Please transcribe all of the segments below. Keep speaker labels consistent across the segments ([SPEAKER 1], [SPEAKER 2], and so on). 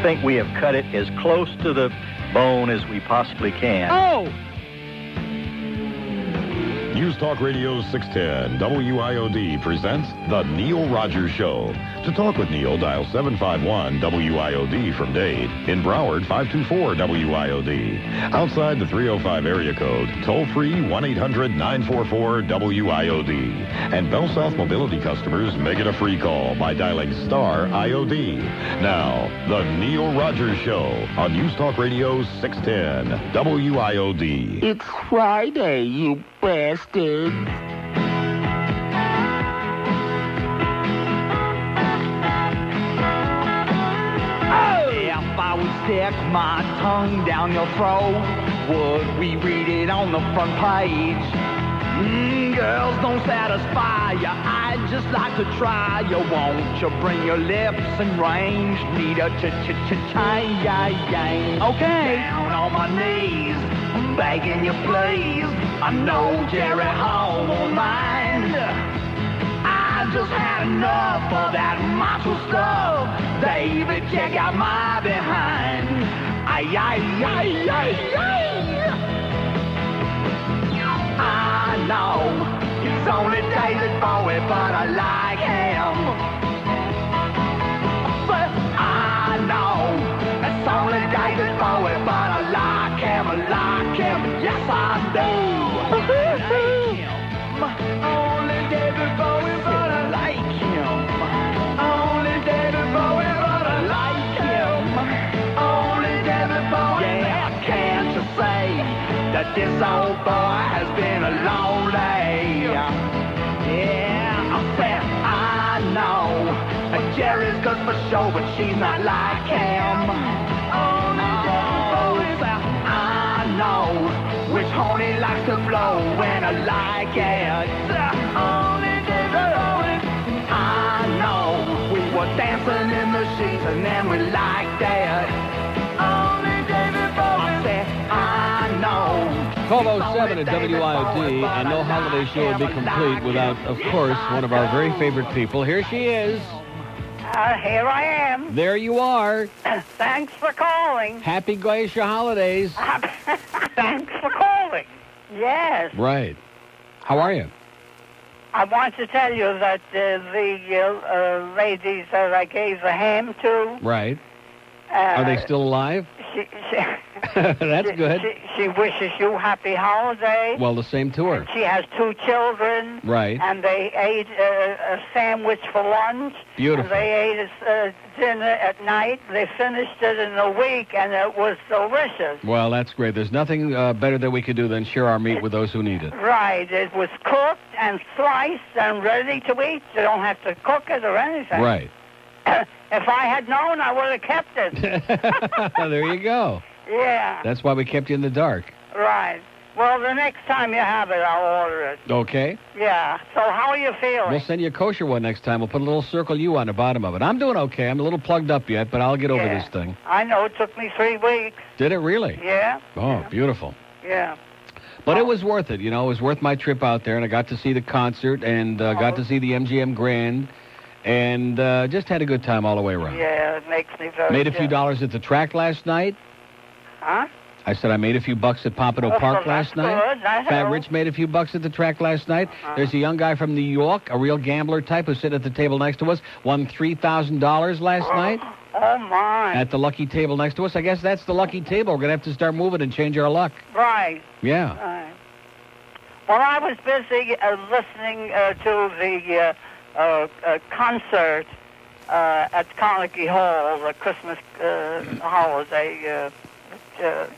[SPEAKER 1] think we have cut it as close to the bone as we possibly can.
[SPEAKER 2] Oh!
[SPEAKER 3] News Talk Radio 610 WIOD presents The Neil Rogers Show. To talk with Neil, dial 751-WIOD from Dade. In Broward, 524-WIOD. Outside the 305 area code, toll-free 1-800-944-WIOD. And Bell South Mobility customers make it a free call by dialing star IOD. Now, The Neil Rogers Show on News Talk Radio 610 WIOD.
[SPEAKER 4] It's Friday, you bastards.
[SPEAKER 5] If I would stick my tongue down your throat, would we read it on the front page? Girls don't satisfy you, I'd just like to try you. Won't you bring your lips in range? Need a change. Okay. Down on my knees, begging you please. I know Jerry Hall won't mind. I just had enough of that macho stuff. David, check out my behind. Ay. I know he's only David Bowie, but I like him. But I know it's only David Bowie, but I like him. Yes, I do. Only David Bowie, but I like him. Only David Bowie, but I like him. Only David Bowie. Yeah, can't you say that this old boy has been a long day? Yeah, I said I know Jerry's good for show, but she's not like him. Only David Bowie. I know which horn he likes to blow when I like it. Only David Bowie. I know we were dancing in the sheets and then we liked it. Only David Bowie. I said I know.
[SPEAKER 2] 1207 at WIOD, and no holiday show would be complete without, of course, one of our very favorite people. Here she is.
[SPEAKER 6] Here I am.
[SPEAKER 2] There you are.
[SPEAKER 6] Thanks for calling.
[SPEAKER 2] Happy Glacier holidays.
[SPEAKER 6] Thanks for calling. Yes.
[SPEAKER 2] Right. How are you?
[SPEAKER 6] I want to tell you that the ladies that I gave the ham to...
[SPEAKER 2] Right. Are they still alive? That's good.
[SPEAKER 6] She wishes you happy holiday.
[SPEAKER 2] Well, the same to her.
[SPEAKER 6] She has 2 children.
[SPEAKER 2] Right.
[SPEAKER 6] And they ate a sandwich for lunch.
[SPEAKER 2] Beautiful.
[SPEAKER 6] And they ate dinner at night. They finished it in a week, and it was delicious.
[SPEAKER 2] Well, that's great. There's nothing better that we could do than share our meat with those who need it.
[SPEAKER 6] Right. It was cooked and sliced and ready to eat. You don't have to cook it or anything.
[SPEAKER 2] Right.
[SPEAKER 6] If I had known, I would have kept it.
[SPEAKER 2] There you go.
[SPEAKER 6] Yeah.
[SPEAKER 2] That's why we kept you in the dark.
[SPEAKER 6] Right. Well, the next time you have it, I'll order it.
[SPEAKER 2] Okay.
[SPEAKER 6] Yeah. So how are you feeling?
[SPEAKER 2] We'll send you a kosher one next time. We'll put a little circle U on the bottom of it. I'm doing okay. I'm a little plugged up yet, but I'll get over this thing.
[SPEAKER 6] I know. It took me 3 weeks.
[SPEAKER 2] Did it really?
[SPEAKER 6] Yeah.
[SPEAKER 2] Oh, beautiful.
[SPEAKER 6] Yeah.
[SPEAKER 2] But it was worth it. You know, it was worth my trip out there, and I got to see the concert and got to see the MGM Grand. And just had a good time all the way around.
[SPEAKER 6] Yeah, it makes me very
[SPEAKER 2] Made a few dollars at the track last night.
[SPEAKER 6] Huh?
[SPEAKER 2] I said I made a few bucks at Pompano Park last night.
[SPEAKER 6] Good.
[SPEAKER 2] Fat Rich made a few bucks at the track last night. There's a young guy from New York, a real gambler type, who's sitting at the table next to us, won $3,000 last night.
[SPEAKER 6] Oh, my.
[SPEAKER 2] At the lucky table next to us. I guess that's the lucky table. We're going to have to start moving and change our luck.
[SPEAKER 6] Right.
[SPEAKER 2] Yeah.
[SPEAKER 6] Right. Well, I was busy listening to the... concert at Carnegie Hall, the Christmas holiday.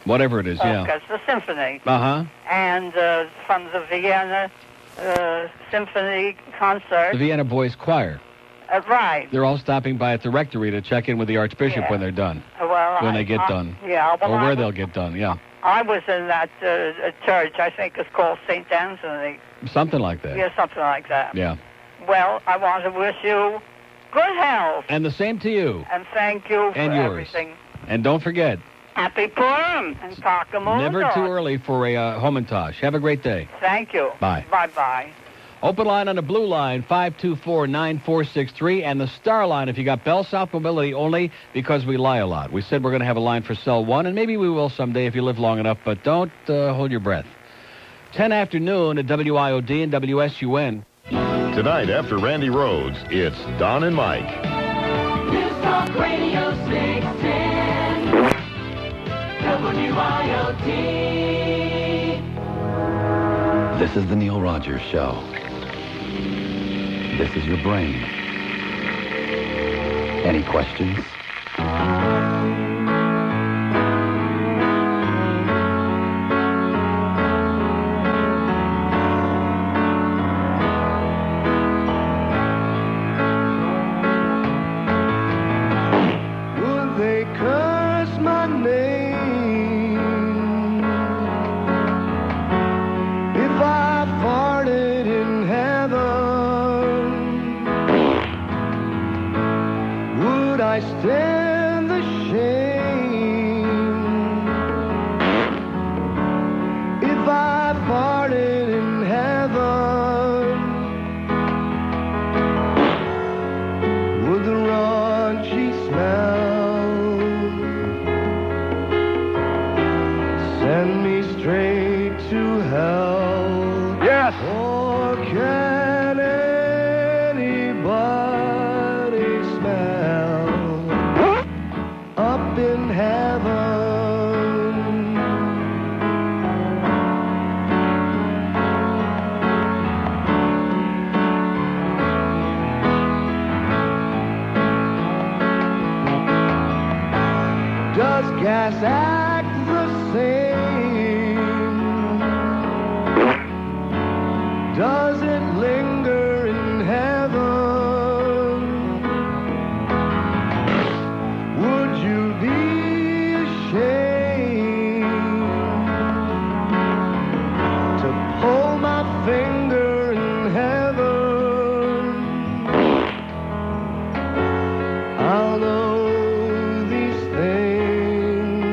[SPEAKER 2] Whatever it is, yeah.
[SPEAKER 6] The symphony.
[SPEAKER 2] Uh-huh.
[SPEAKER 6] And from the Vienna Symphony concert.
[SPEAKER 2] The Vienna Boys Choir.
[SPEAKER 6] Right.
[SPEAKER 2] They're all stopping by at the rectory to check in with the Archbishop when they're done.
[SPEAKER 6] Well,
[SPEAKER 2] when they get done.
[SPEAKER 6] Yeah. Well,
[SPEAKER 2] or where they'll get done, yeah.
[SPEAKER 6] I was in that church, I think it's called St. Anthony.
[SPEAKER 2] Something like that.
[SPEAKER 6] Yeah, something like that.
[SPEAKER 2] Yeah.
[SPEAKER 6] Well, I want to wish you good health.
[SPEAKER 2] And the same to you.
[SPEAKER 6] And thank you for everything.
[SPEAKER 2] And don't forget.
[SPEAKER 6] Happy Purim and Kakamundo.
[SPEAKER 2] Never too early for a Homintosh. Have a great day.
[SPEAKER 6] Thank you.
[SPEAKER 2] Bye.
[SPEAKER 6] Bye-bye.
[SPEAKER 2] Open line on the blue line, 524-9463, and the star line if you got Bell South Mobility only because we lie a lot. We said we're going to have a line for cell 1, and maybe we will someday if you live long enough, but don't hold your breath. 10 afternoon at WIOD and WSUN.
[SPEAKER 3] Tonight, after Randy Rhodes, it's Don and Mike.
[SPEAKER 5] News Talk Radio 610 WIOD.
[SPEAKER 7] This is the Neil Rogers Show. This is your brain. Any questions?
[SPEAKER 5] Would they curse my name if I farted in heaven? Would I stand the shame if I farted in heaven? Would the raunchy smell send me straight to hell?
[SPEAKER 1] Yes.
[SPEAKER 5] Or can anybody smell up in heaven? Does gas act the same? Does it linger in heaven? Would you be ashamed to pull my finger in heaven? I'll know these things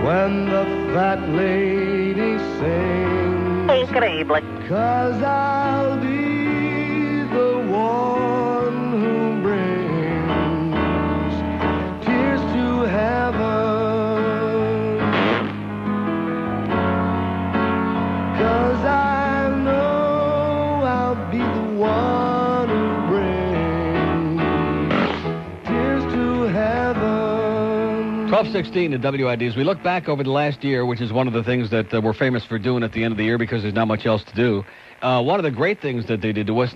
[SPEAKER 5] when the fat lady sings.
[SPEAKER 6] Increíble.
[SPEAKER 5] 'Cause I'll be the one who brings tears to heaven. 'Cause I know I'll be the one who brings tears to heaven.
[SPEAKER 2] 12:16 at WID. As we look back over the last year, which is one of the things that we're famous for doing at the end of the year because there's not much else to do, one of the great things that they did to us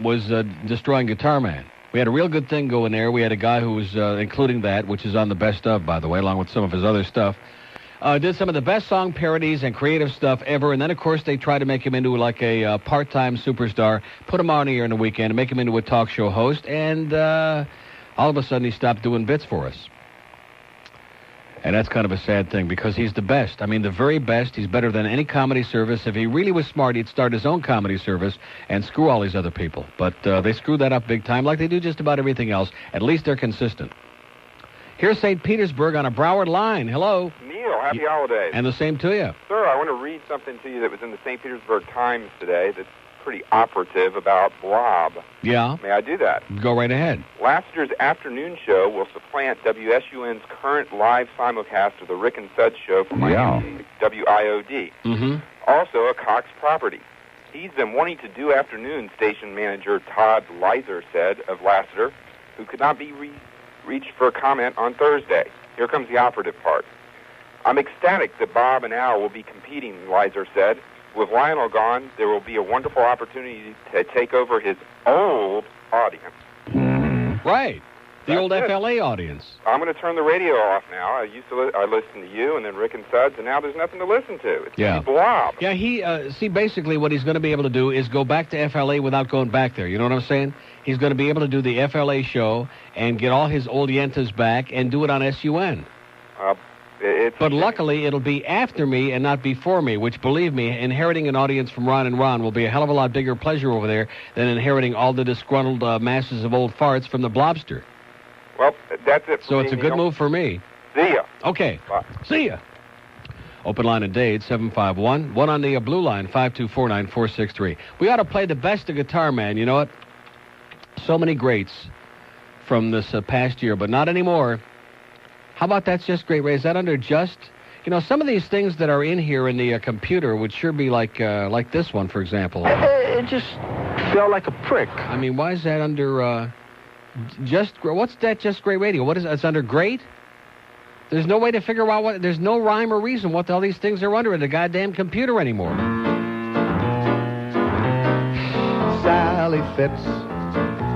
[SPEAKER 2] was destroying Guitar Man. We had a real good thing going there. We had a guy who was including that, which is on the best of, by the way, along with some of his other stuff. Did some of the best song parodies and creative stuff ever, and then, of course, they tried to make him into like a part-time superstar, put him on here in the weekend, and make him into a talk show host, and all of a sudden he stopped doing bits for us. And that's kind of a sad thing because he's the best. I mean, the very best. He's better than any comedy service. If he really was smart, he'd start his own comedy service and screw all these other people. But they screwed that up big time like they do just about everything else. At least they're consistent. Here's St. Petersburg on a Broward line. Hello.
[SPEAKER 8] Neil, happy holidays.
[SPEAKER 2] And the same to you.
[SPEAKER 8] Sir, I want to read something to you that was in the St. Petersburg Times today that's pretty operative about Blob.
[SPEAKER 2] Yeah.
[SPEAKER 8] May I do that?
[SPEAKER 2] Go right ahead.
[SPEAKER 8] Lassiter's afternoon show will supplant WSUN's current live simulcast of the Rick and Suds show from WIOD.
[SPEAKER 2] Mm-hmm.
[SPEAKER 8] Also a Cox property. He's been wanting to do afternoon, station manager Todd Leiser said of Lassiter, who could not be reached for a comment on Thursday. Here comes the operative part. I'm ecstatic that Bob and Al will be competing, Leiser said. With Lionel gone, there will be a wonderful opportunity to take over his old audience.
[SPEAKER 2] Right. The
[SPEAKER 8] That's
[SPEAKER 2] old
[SPEAKER 8] it.
[SPEAKER 2] FLA audience.
[SPEAKER 8] I'm going to turn the radio off now. I listened to you and then Rick and Suds, and now there's nothing to listen to. It's
[SPEAKER 2] Yeah.
[SPEAKER 8] Blob.
[SPEAKER 2] Yeah, see, basically what he's going to be able to do is go back to FLA without going back there. You know what I'm saying? He's going to be able to do the FLA show and get all his old yentas back and do it on SUN. But luckily, it'll be after me and not before me, which, believe me, inheriting an audience from Ron and Ron will be a hell of a lot bigger pleasure over there than inheriting all the disgruntled masses of old farts from the Blobster.
[SPEAKER 8] Well, that's it for
[SPEAKER 2] So
[SPEAKER 8] me,
[SPEAKER 2] it's a good
[SPEAKER 8] Neil.
[SPEAKER 2] move for me.
[SPEAKER 8] See ya.
[SPEAKER 2] Okay.
[SPEAKER 8] Bye.
[SPEAKER 2] See ya. Open line in Dade, 751. One on the blue line, 524-9463. We ought to play the best of Guitar Man. You know what? So many greats from this past year, but not anymore. How about That's Just Great, Ray? Is that under just? You know, some of these things that are in here in the computer would sure be like this one, for example.
[SPEAKER 4] It just felt like a prick.
[SPEAKER 2] I mean, why is that under just? What's that? Just Great Radio? What is it? It's under great? There's no way to figure out what. There's no rhyme or reason what all these things are under in the goddamn computer anymore.
[SPEAKER 9] Sally fits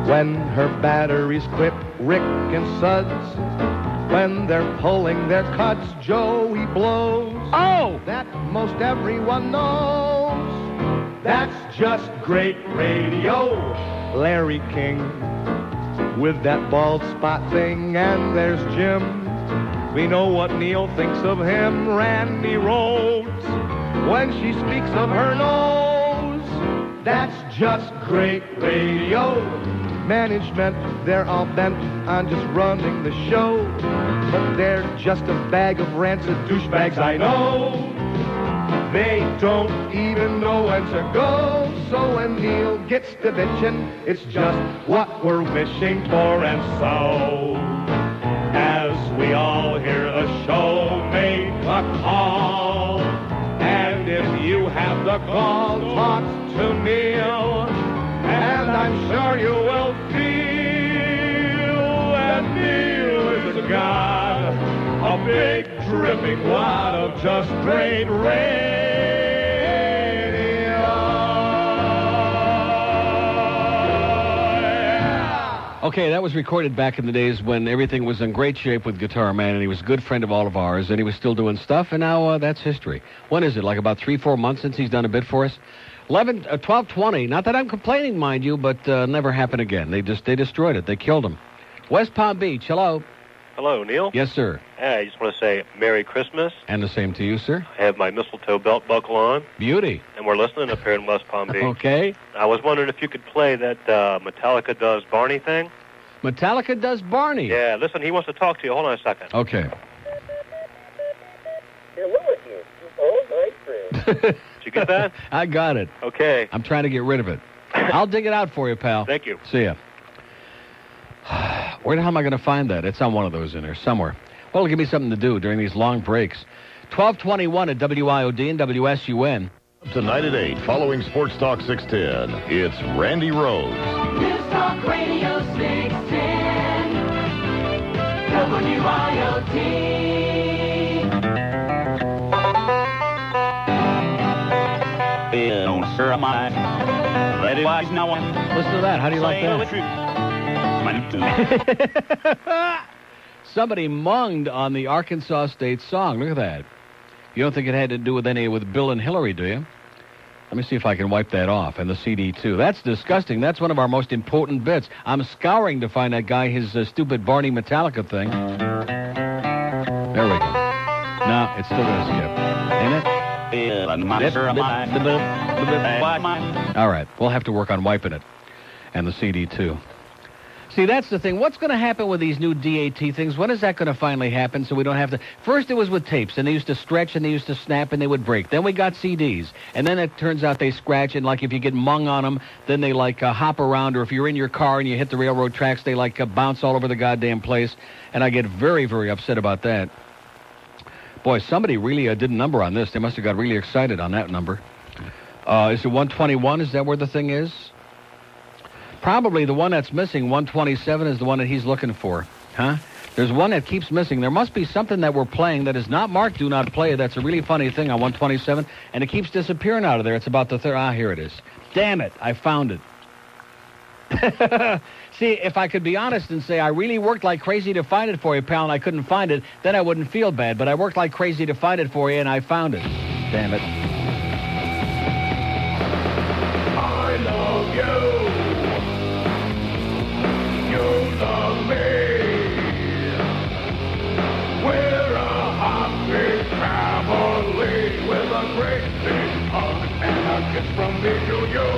[SPEAKER 9] when her batteries quit. Rick and Suds. When they're pulling their cuts, Joey blows.
[SPEAKER 2] Oh!
[SPEAKER 9] That most everyone knows. That's just great radio. Larry King with that bald spot thing. And there's Jim. We know what Neil thinks of him. Randy Rhodes. When she speaks of her nose. That's just great radio. Management, they're all bent on just running the show. But they're just a bag of rancid douchebags, I know. They don't even know when to go. So when Neil gets to bitching, it's just what we're wishing for. And so, as we all hear the show, make a call. And if you have the call, talk to Neil. And I'm sure you will feel that Neil is a god, a big dripping wad of just great radio. Yeah.
[SPEAKER 2] Okay, that was recorded back in the days when everything was in great shape with Guitar Man, and he was a good friend of all of ours, and he was still doing stuff, and now that's history. When is it, like about 3-4 months since he's done a bit for us? 12:20. Not that I'm complaining, mind you, but never happened again. They destroyed it. They killed him. West Palm Beach. Hello.
[SPEAKER 10] Hello, Neil.
[SPEAKER 2] Yes, sir.
[SPEAKER 10] I just want to say Merry Christmas.
[SPEAKER 2] And the same to you, sir.
[SPEAKER 10] I have my mistletoe belt buckle on.
[SPEAKER 2] Beauty.
[SPEAKER 10] And we're listening up here in West Palm Beach.
[SPEAKER 2] Okay.
[SPEAKER 10] I was wondering if you could play that Metallica Does Barney thing.
[SPEAKER 2] Metallica Does Barney?
[SPEAKER 10] Yeah, listen, he wants to talk to you. Hold on a second.
[SPEAKER 2] Okay.
[SPEAKER 10] Did you get that?
[SPEAKER 2] I got it.
[SPEAKER 10] Okay.
[SPEAKER 2] I'm trying to get rid of it. I'll dig it out for you, pal.
[SPEAKER 10] Thank you.
[SPEAKER 2] See ya. Where the hell am I going to find that? It's on one of those in there somewhere. Well, it'll give me something to do during these long breaks. 12:21 at WIOD and WSUN.
[SPEAKER 3] Tonight at 8, following Sports Talk 610, it's Randy Rhodes.
[SPEAKER 5] News Talk Radio 610 WIOD.
[SPEAKER 2] Listen to that. How do you like that? Somebody munged on the Arkansas State song. Look at that. You don't think it had to do with Bill and Hillary, do you? Let me see if I can wipe that off. And the CD, too. That's disgusting. That's one of our most important bits. I'm scouring to find that guy, his stupid Barney Metallica thing. There we go. No, it's still going to skip. Ain't it? All right. We'll have to work on wiping it. And the CD, too. See, that's the thing. What's going to happen with these new DAT things? When is that going to finally happen so we don't have to... First, it was with tapes, and they used to stretch, and they used to snap, and they would break. Then we got CDs, and then it turns out they scratch, and, like, if you get mung on them, then they, like, hop around, or if you're in your car and you hit the railroad tracks, they, like, bounce all over the goddamn place, and I get very, very upset about that. Boy, somebody really did a number on this. They must have got really excited on that number. Is it 121? Is that where the thing is? Probably the one that's missing, 127, is the one that he's looking for. Huh? There's one that keeps missing. There must be something that we're playing that is not marked Do Not Play. That's a really funny thing on 127, and it keeps disappearing out of there. It's about the third. Ah, here it is. Damn it, I found it. See, if I could be honest and say I really worked like crazy to find it for you, pal, and I couldn't find it, then I wouldn't feel bad. But I worked like crazy to find it for you, and I found it. Damn it.
[SPEAKER 5] I love you. You love me. We're a happy family with a great big hug and a kiss from me to you.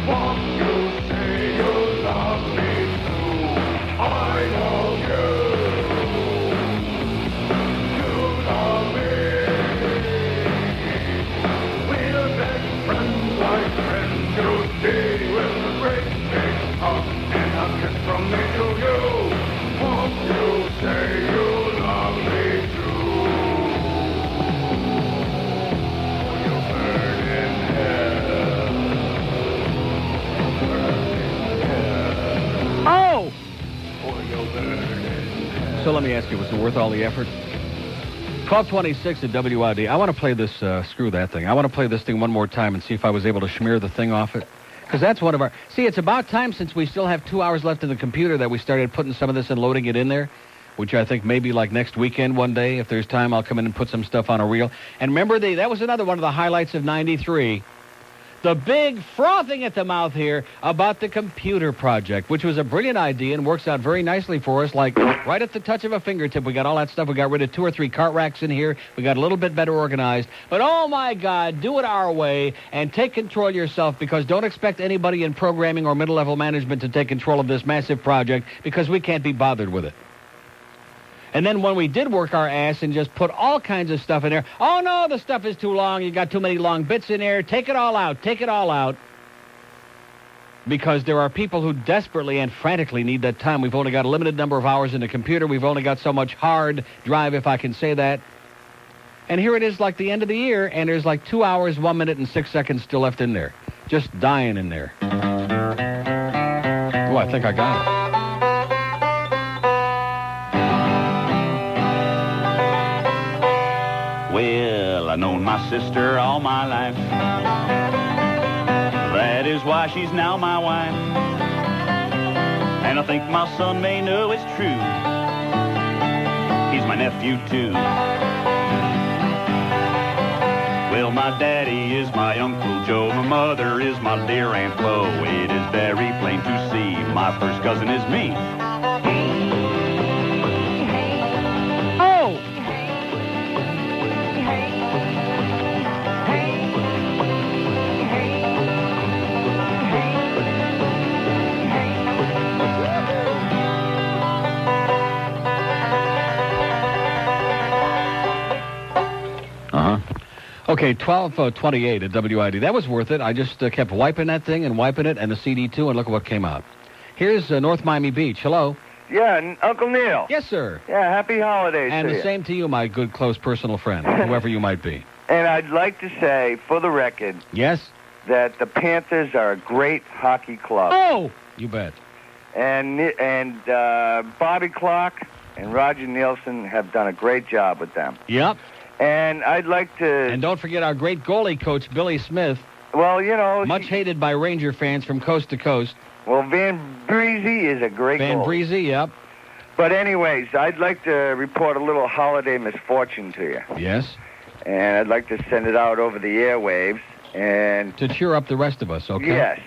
[SPEAKER 5] Won't you say you love me too? I love you. You love me.
[SPEAKER 2] So let me ask you, was it worth all the effort? 1226 at WIOD. I want to play this, screw that thing. I want to play this thing one more time and see if I was able to smear the thing off it. Because that's one of our... See, it's about time, since we still have 2 hours left in the computer, that we started putting some of this and loading it in there, which I think maybe like next weekend one day, if there's time, I'll come in and put some stuff on a reel. And remember, that was another one of the highlights of 93. The big frothing at the mouth here about the computer project, which was a brilliant idea and works out very nicely for us, like right at the touch of a fingertip. We got all that stuff. We got rid of 2 or 3 cart racks in here. We got a little bit better organized. But, oh, my God, do it our way and take control yourself, because don't expect anybody in programming or middle-level management to take control of this massive project, because we can't be bothered with it. And then when we did work our ass and just put all kinds of stuff in there, oh, no, the stuff is too long. You got too many long bits in there. Take it all out. Take it all out. Because there are people who desperately and frantically need that time. We've only got a limited number of hours in the computer. We've only got so much hard drive, if I can say that. And here it is, like the end of the year, and there's like 2 hours, 1 minute, and 6 seconds still left in there. Just dying in there. Oh, I think I got it.
[SPEAKER 11] Well, I've known my sister all my life. That is why she's now my wife. And I think my son may know it's true. He's my nephew, too. Well, my daddy is my Uncle Joe. My mother is my dear Aunt Flo. It is very plain to see my first cousin is me.
[SPEAKER 2] Okay, 1228 at WIOD. That was worth it. I just kept wiping that thing and wiping it, and the CD too, and look at what came out. Here's North Miami Beach. Hello.
[SPEAKER 12] Yeah, Uncle Neil.
[SPEAKER 2] Yes, sir.
[SPEAKER 12] Yeah, happy holidays
[SPEAKER 2] and
[SPEAKER 12] to
[SPEAKER 2] the
[SPEAKER 12] you.
[SPEAKER 2] same to you, my good, close personal friend, whoever you might be.
[SPEAKER 12] And I'd like to say, for the record...
[SPEAKER 2] Yes?
[SPEAKER 12] That the Panthers are a great hockey club.
[SPEAKER 2] Oh! You bet.
[SPEAKER 12] And Bobby Clark and Roger Nielsen have done a great job with them.
[SPEAKER 2] Yep.
[SPEAKER 12] And I'd like to...
[SPEAKER 2] And don't forget our great goalie coach, Billy Smith.
[SPEAKER 12] Well, you know...
[SPEAKER 2] Much hated by Ranger fans from coast to coast.
[SPEAKER 12] Well, Van Breezy is a great
[SPEAKER 2] Van
[SPEAKER 12] goalie.
[SPEAKER 2] Breezy, yep.
[SPEAKER 12] But anyways, I'd like to report a little holiday misfortune to you.
[SPEAKER 2] Yes?
[SPEAKER 12] And I'd like to send it out over the airwaves. And
[SPEAKER 2] to cheer up the rest of us, okay?
[SPEAKER 12] Yes.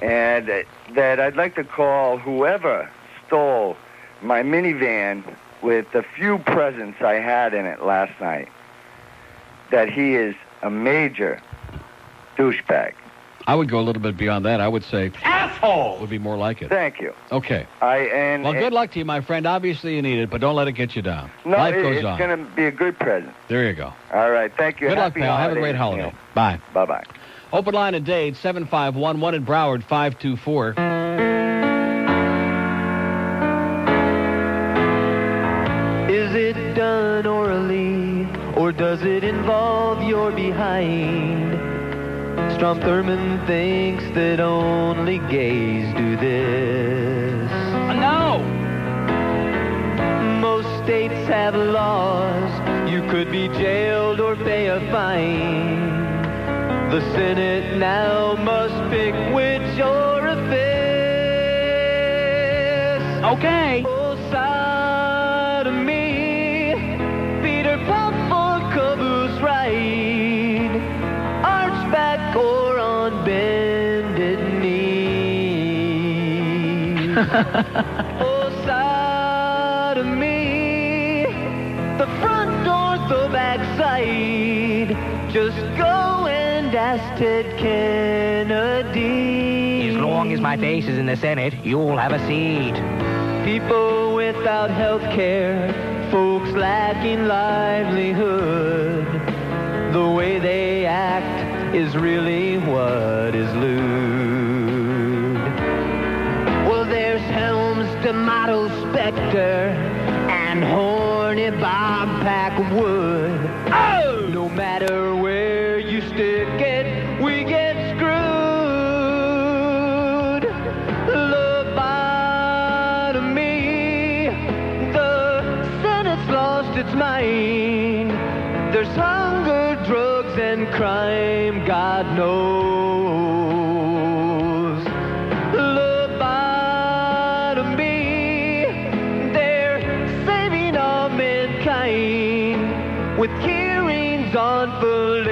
[SPEAKER 12] And that I'd like to call whoever stole my minivan with the few presents I had in it last night, that he is a major douchebag.
[SPEAKER 2] I would go a little bit beyond that. I would say...
[SPEAKER 12] Asshole!
[SPEAKER 2] Would be more like it.
[SPEAKER 12] Thank you.
[SPEAKER 2] Okay.
[SPEAKER 12] Well,
[SPEAKER 2] good luck to you, my friend. Obviously you need it, but don't let it get you down.
[SPEAKER 12] No,
[SPEAKER 2] Life goes on.
[SPEAKER 12] It's going to be a good present.
[SPEAKER 2] There you go.
[SPEAKER 12] All right, thank you.
[SPEAKER 2] Good luck,
[SPEAKER 12] Happy
[SPEAKER 2] pal. Have a great
[SPEAKER 12] holidays,
[SPEAKER 2] holiday.
[SPEAKER 12] Neil.
[SPEAKER 2] Bye.
[SPEAKER 12] Bye-bye.
[SPEAKER 2] Open line at Dade, 751, 1 in Broward, 524.
[SPEAKER 13] Is it done orally, or does it involve your behind? Strom Thurmond thinks that only gays do this.
[SPEAKER 5] No!
[SPEAKER 13] Most states have laws. You could be jailed or pay a fine. The Senate now must pick which orifice.
[SPEAKER 5] Okay.
[SPEAKER 13] Oh, sodomy, Peter Pump or caboose ride, arch back or on bended knees. Oh, sodomy, the front door, the back side, just go and ask Ted Kennedy.
[SPEAKER 14] As long as my face is in the Senate, you'll have a seat.
[SPEAKER 13] People without health care, folks lacking livelihood. The way they act is really what is lewd. Well, there's Helms, D'Amato, Specter, and horny Bob Packwood. Oh! No matter where you stick it, we get screwed. Lobotomy, it's mine. There's hunger, drugs, and crime, God knows. Lobotomy, they're saving all mankind with hearings on fellatio.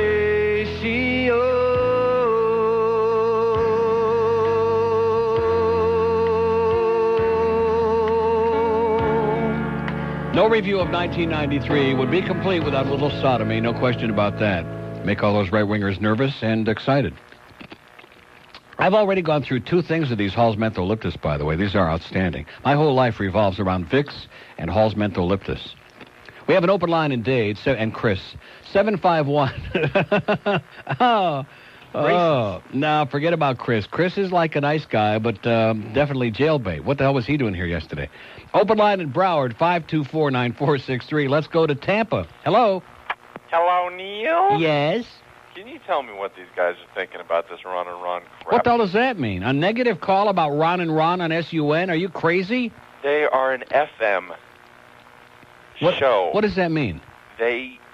[SPEAKER 2] No review of 1993 would be complete without a little sodomy, no question about that. Make all those right-wingers nervous and excited. I've already gone through 2 things of these Hall's Mentholyptus, by the way. These are outstanding. My whole life revolves around Vicks and Hall's Mentholyptus. We have an open line in Dade, and Chris, 751. Oh, no, forget about Chris. Chris is like a nice guy, but definitely jailbait. What the hell was he doing here yesterday? Open line in Broward, 524-9463. Let's go to Tampa. Hello.
[SPEAKER 15] Hello, Neil?
[SPEAKER 2] Yes?
[SPEAKER 15] Can you tell me what these guys are thinking about this run and run crap?
[SPEAKER 2] What the hell does that mean? A negative call about Ron and Ron on SUN? Are you crazy?
[SPEAKER 15] They are an FM show.
[SPEAKER 2] What does that mean?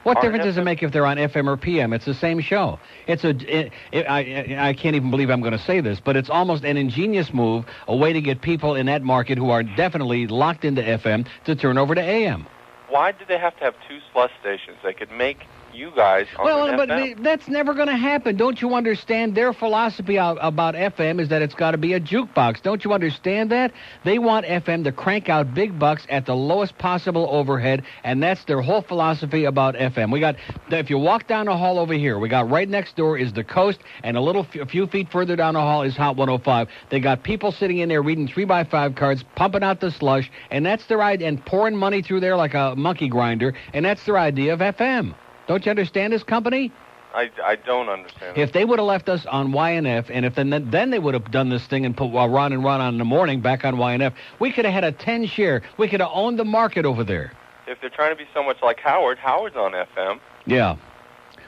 [SPEAKER 2] What difference does it make if they're on FM or PM? It's the same show. I can't even believe I'm going to say this, but it's almost an ingenious move, a way to get people in that market who are definitely locked into FM to turn over to AM.
[SPEAKER 15] Why do they have to have 2 slush stations? They could make you guys on an FM.
[SPEAKER 2] But that's never going to happen. Don't you understand? Their philosophy about FM is that it's got to be a jukebox. Don't you understand that? They want FM to crank out big bucks at the lowest possible overhead, and that's their whole philosophy about FM. We got, if you walk down the hall over here, we got right next door is the Coast, and a few feet further down the hall is Hot 105. They got people sitting in there reading 3x5 cards, pumping out the slush, and that's their idea, and pouring money through there like a monkey grinder, and that's their idea of FM. Don't you understand this company?
[SPEAKER 15] I don't understand.
[SPEAKER 2] If they would have left us on YNF, and if then they would have done this thing and put Ron and Ron on in the morning back on YNF, we could have had a 10 share. We could have owned the market over there.
[SPEAKER 15] If they're trying to be so much like Howard's on FM.
[SPEAKER 2] Yeah.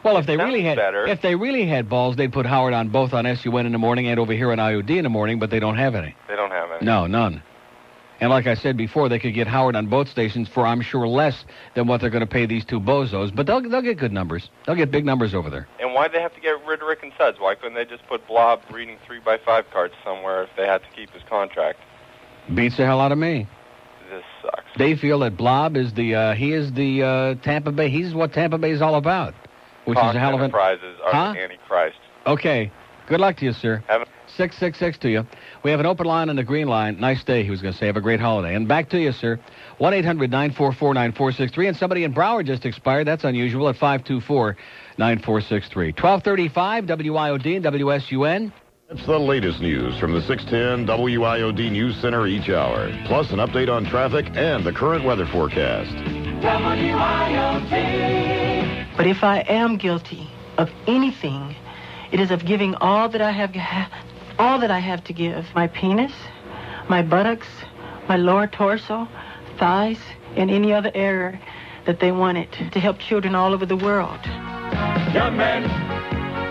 [SPEAKER 2] Well, if they really had balls, they'd put Howard on both on SUN in the morning and over here on IOD in the morning, but they don't have any.
[SPEAKER 15] They don't have any.
[SPEAKER 2] No, none. And like I said before, they could get Howard on both stations for, I'm sure, less than what they're going to pay these 2 bozos. But they'll get good numbers. They'll get big numbers over there.
[SPEAKER 15] And why'd they have to get rid of Rick and Suds? Why couldn't they just put Blob reading 3x5 cards somewhere if they had to keep his contract?
[SPEAKER 2] Beats the hell out of me.
[SPEAKER 15] This sucks.
[SPEAKER 2] They feel that Blob is the Tampa Bay. He's what Tampa Bay is all about, which is a hell of an...
[SPEAKER 15] Enterprises are the Antichrist.
[SPEAKER 2] Okay. Good luck to you, sir. 666 to you. We have an open line on the green line. Nice day, he was going to say. Have a great holiday. And back to you, sir. 1-800-944-9463. And somebody in Broward just expired. That's unusual at 524-9463. 1235 WIOD and WSUN.
[SPEAKER 3] It's the latest news from the 610 WIOD News Center each hour. Plus an update on traffic and the current weather forecast.
[SPEAKER 16] WIOD. But if I am guilty of anything, it is of giving all that I have to give. My penis, my buttocks, my lower torso, thighs, and any other area that they wanted to help children all over the world.
[SPEAKER 5] Young men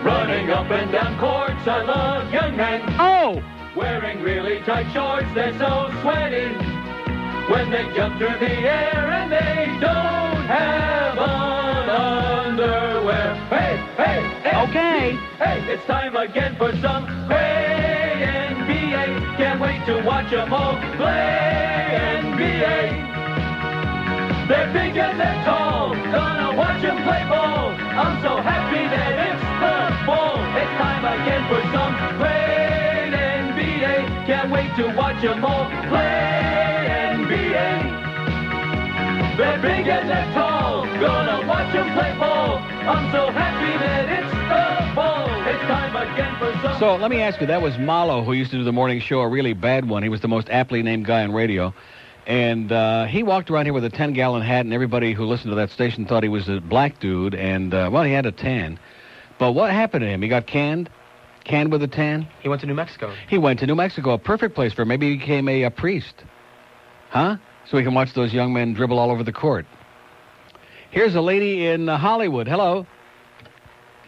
[SPEAKER 5] running up and down courts. I love young men.
[SPEAKER 2] Oh!
[SPEAKER 5] Wearing really tight shorts. They're so sweaty when they jump through the air and they don't have on underwear. Hey, hey, hey.
[SPEAKER 2] Okay.
[SPEAKER 5] Hey, it's time again for some NBA. Can't wait to watch them all play NBA. They're big and they're tall. Gonna watch them play ball. I'm so happy that it's the fall. It's time again for some great NBA. Can't wait to watch them all play NBA. They're big and they're tall. Gonna watch them play ball. I'm so happy that it's the fall. It's time again for some...
[SPEAKER 2] So let me ask you, that was Malo, who used to do the morning show, a really bad one. He was the most aptly named guy on radio. And he walked around here with a 10-gallon hat, and everybody who listened to that station thought he was a black dude. And, well, he had a tan. But what happened to him? He got canned? Canned with a tan?
[SPEAKER 17] He went to New Mexico.
[SPEAKER 2] He went to New Mexico, a perfect place for him. Maybe he became a priest. Huh? So he can watch those young men dribble all over the court. Here's a lady in Hollywood. Hello?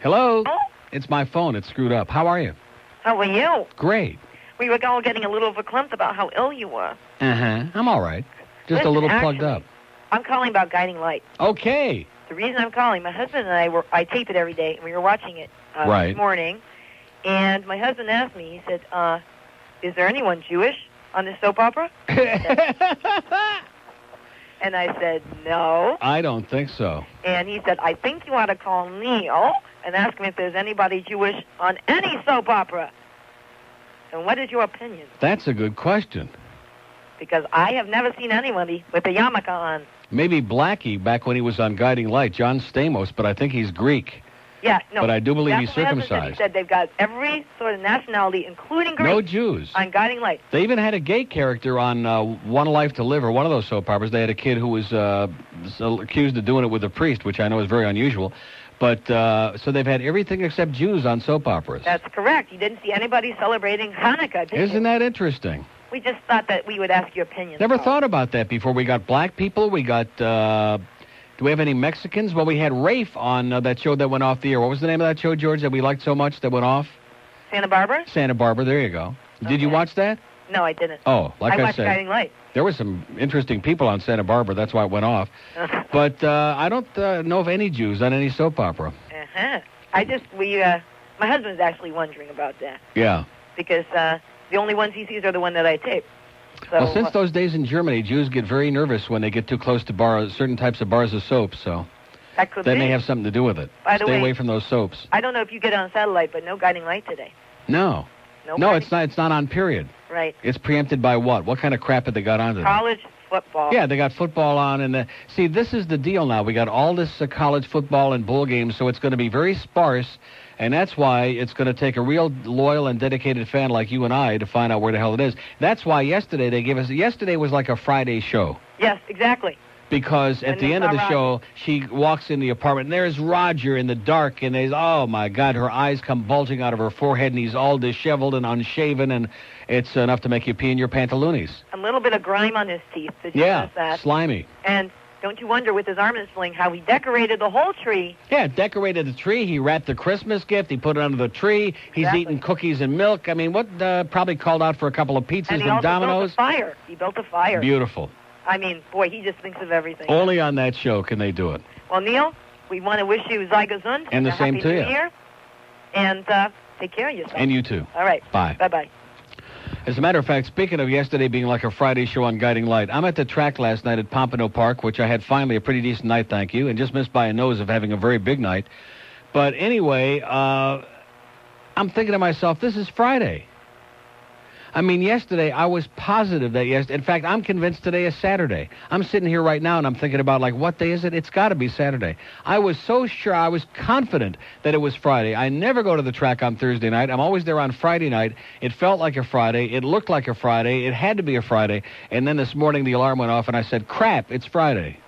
[SPEAKER 2] Hello?
[SPEAKER 18] Oh?
[SPEAKER 2] It's my phone. It's screwed up. How are you?
[SPEAKER 18] How are you?
[SPEAKER 2] Great.
[SPEAKER 18] We were all getting a little verklempt about how ill you were.
[SPEAKER 2] Uh-huh. I'm all right. Just a little plugged up.
[SPEAKER 17] I'm calling about Guiding Light.
[SPEAKER 2] Okay.
[SPEAKER 17] The reason I'm calling, my husband and I tape it every day, and we were watching it
[SPEAKER 2] Right.
[SPEAKER 17] this morning, and my husband asked me, he said, is there anyone Jewish on this soap opera? And I said, no.
[SPEAKER 2] I don't think so.
[SPEAKER 17] And he said, I think you ought to call Neil and ask him if there's anybody Jewish on any soap opera. And what is your opinion?
[SPEAKER 2] That's a good question.
[SPEAKER 17] Because I have never seen anybody with a yarmulke on.
[SPEAKER 2] Maybe Blackie back when he was on Guiding Light, John Stamos, but I think he's Greek.
[SPEAKER 17] Yeah, no.
[SPEAKER 2] But I do believe he's
[SPEAKER 17] that's what my husband said.
[SPEAKER 2] circumcised.
[SPEAKER 17] He said they've got every sort of nationality, including Greek.
[SPEAKER 2] No Jews.
[SPEAKER 17] On Guiding Light.
[SPEAKER 2] They even had a gay character on One Life to Live, or one of those soap operas. They had a kid who was accused of doing it with a priest, which I know is very unusual. But, so they've had everything except Jews on soap operas.
[SPEAKER 17] That's correct. You didn't see anybody celebrating Hanukkah, did you?
[SPEAKER 2] Isn't that interesting?
[SPEAKER 17] We just thought that we would ask your opinion.
[SPEAKER 2] Never thought about that before. We got black people. We got, do we have any Mexicans? Well, we had Rafe on that show that went off the air. What was the name of that show, George, that we liked so much that went off?
[SPEAKER 17] Santa Barbara?
[SPEAKER 2] Santa Barbara, there you go.
[SPEAKER 17] Okay.
[SPEAKER 2] Did you watch that?
[SPEAKER 17] No, I didn't.
[SPEAKER 2] Oh, like I
[SPEAKER 17] watched
[SPEAKER 2] said.
[SPEAKER 17] Guiding Light.
[SPEAKER 2] There were some interesting people on Santa Barbara. That's why it went off. But I don't know of any Jews on any soap opera.
[SPEAKER 17] Uh-huh. My husband's actually wondering about that.
[SPEAKER 2] Yeah.
[SPEAKER 17] Because the only ones he sees are the one that I tape. So,
[SPEAKER 2] Well, since those days in Germany, Jews get very nervous when they get too close to certain types of bars of soap, so
[SPEAKER 17] that could
[SPEAKER 2] that
[SPEAKER 17] be.
[SPEAKER 2] may have something to do with it.
[SPEAKER 17] By the
[SPEAKER 2] Stay
[SPEAKER 17] way,
[SPEAKER 2] away from those soaps.
[SPEAKER 17] I don't know if you get on satellite, but no Guiding Light today.
[SPEAKER 2] No. No, it's not. It's not on period.
[SPEAKER 17] Right.
[SPEAKER 2] It's preempted by what? What kind of crap have they got on today?
[SPEAKER 17] College football.
[SPEAKER 2] Yeah, they got football on, and see, this is the deal now. We got all this college football and bowl games, so it's going to be very sparse, and that's why it's going to take a real loyal and dedicated fan like you and I to find out where the hell it is. That's why yesterday was like a Friday show.
[SPEAKER 17] Yes, exactly.
[SPEAKER 2] Because at the end of the show, she walks in the apartment, and there's Roger in the dark, and oh, my God, her eyes come bulging out of her forehead, and he's all disheveled and unshaven, and it's enough to make you pee in your pantaloonies.
[SPEAKER 17] A little bit of grime on his teeth. Did you notice that?
[SPEAKER 2] Slimy.
[SPEAKER 17] And don't you wonder, with his arm in a sling, how he decorated the whole tree?
[SPEAKER 2] Yeah, decorated the tree. He wrapped the Christmas gift. He put it under the tree. He's eating cookies and milk. I mean, what probably called out for a couple of pizzas
[SPEAKER 17] And he
[SPEAKER 2] and
[SPEAKER 17] also
[SPEAKER 2] Domino's.
[SPEAKER 17] built a fire. He built a fire.
[SPEAKER 2] Beautiful.
[SPEAKER 17] I mean, boy, he just thinks of everything.
[SPEAKER 2] Only on that show can they do it.
[SPEAKER 17] Well, Neil, we want to wish you Zygazund.
[SPEAKER 2] And the same
[SPEAKER 17] Happy
[SPEAKER 2] to
[SPEAKER 17] New
[SPEAKER 2] you.
[SPEAKER 17] Year. And take care of yourself.
[SPEAKER 2] And you too.
[SPEAKER 17] All right.
[SPEAKER 2] Bye.
[SPEAKER 17] Bye-bye.
[SPEAKER 2] As a matter of fact, speaking of yesterday being like a Friday show on Guiding Light, I'm at the track last night at Pompano Park, which I had finally a pretty decent night, thank you, and just missed by a nose of having a very big night. But anyway, I'm thinking to myself, this is Friday. I mean, yesterday, I was positive that in fact, I'm convinced today is Saturday. I'm sitting here right now, and I'm thinking about, like, what day is it? It's got to be Saturday. I was so sure, I was confident that it was Friday. I never go to the track on Thursday night. I'm always there on Friday night. It felt like a Friday. It looked like a Friday. It had to be a Friday. And then this morning, the alarm went off, and I said, crap, it's Friday.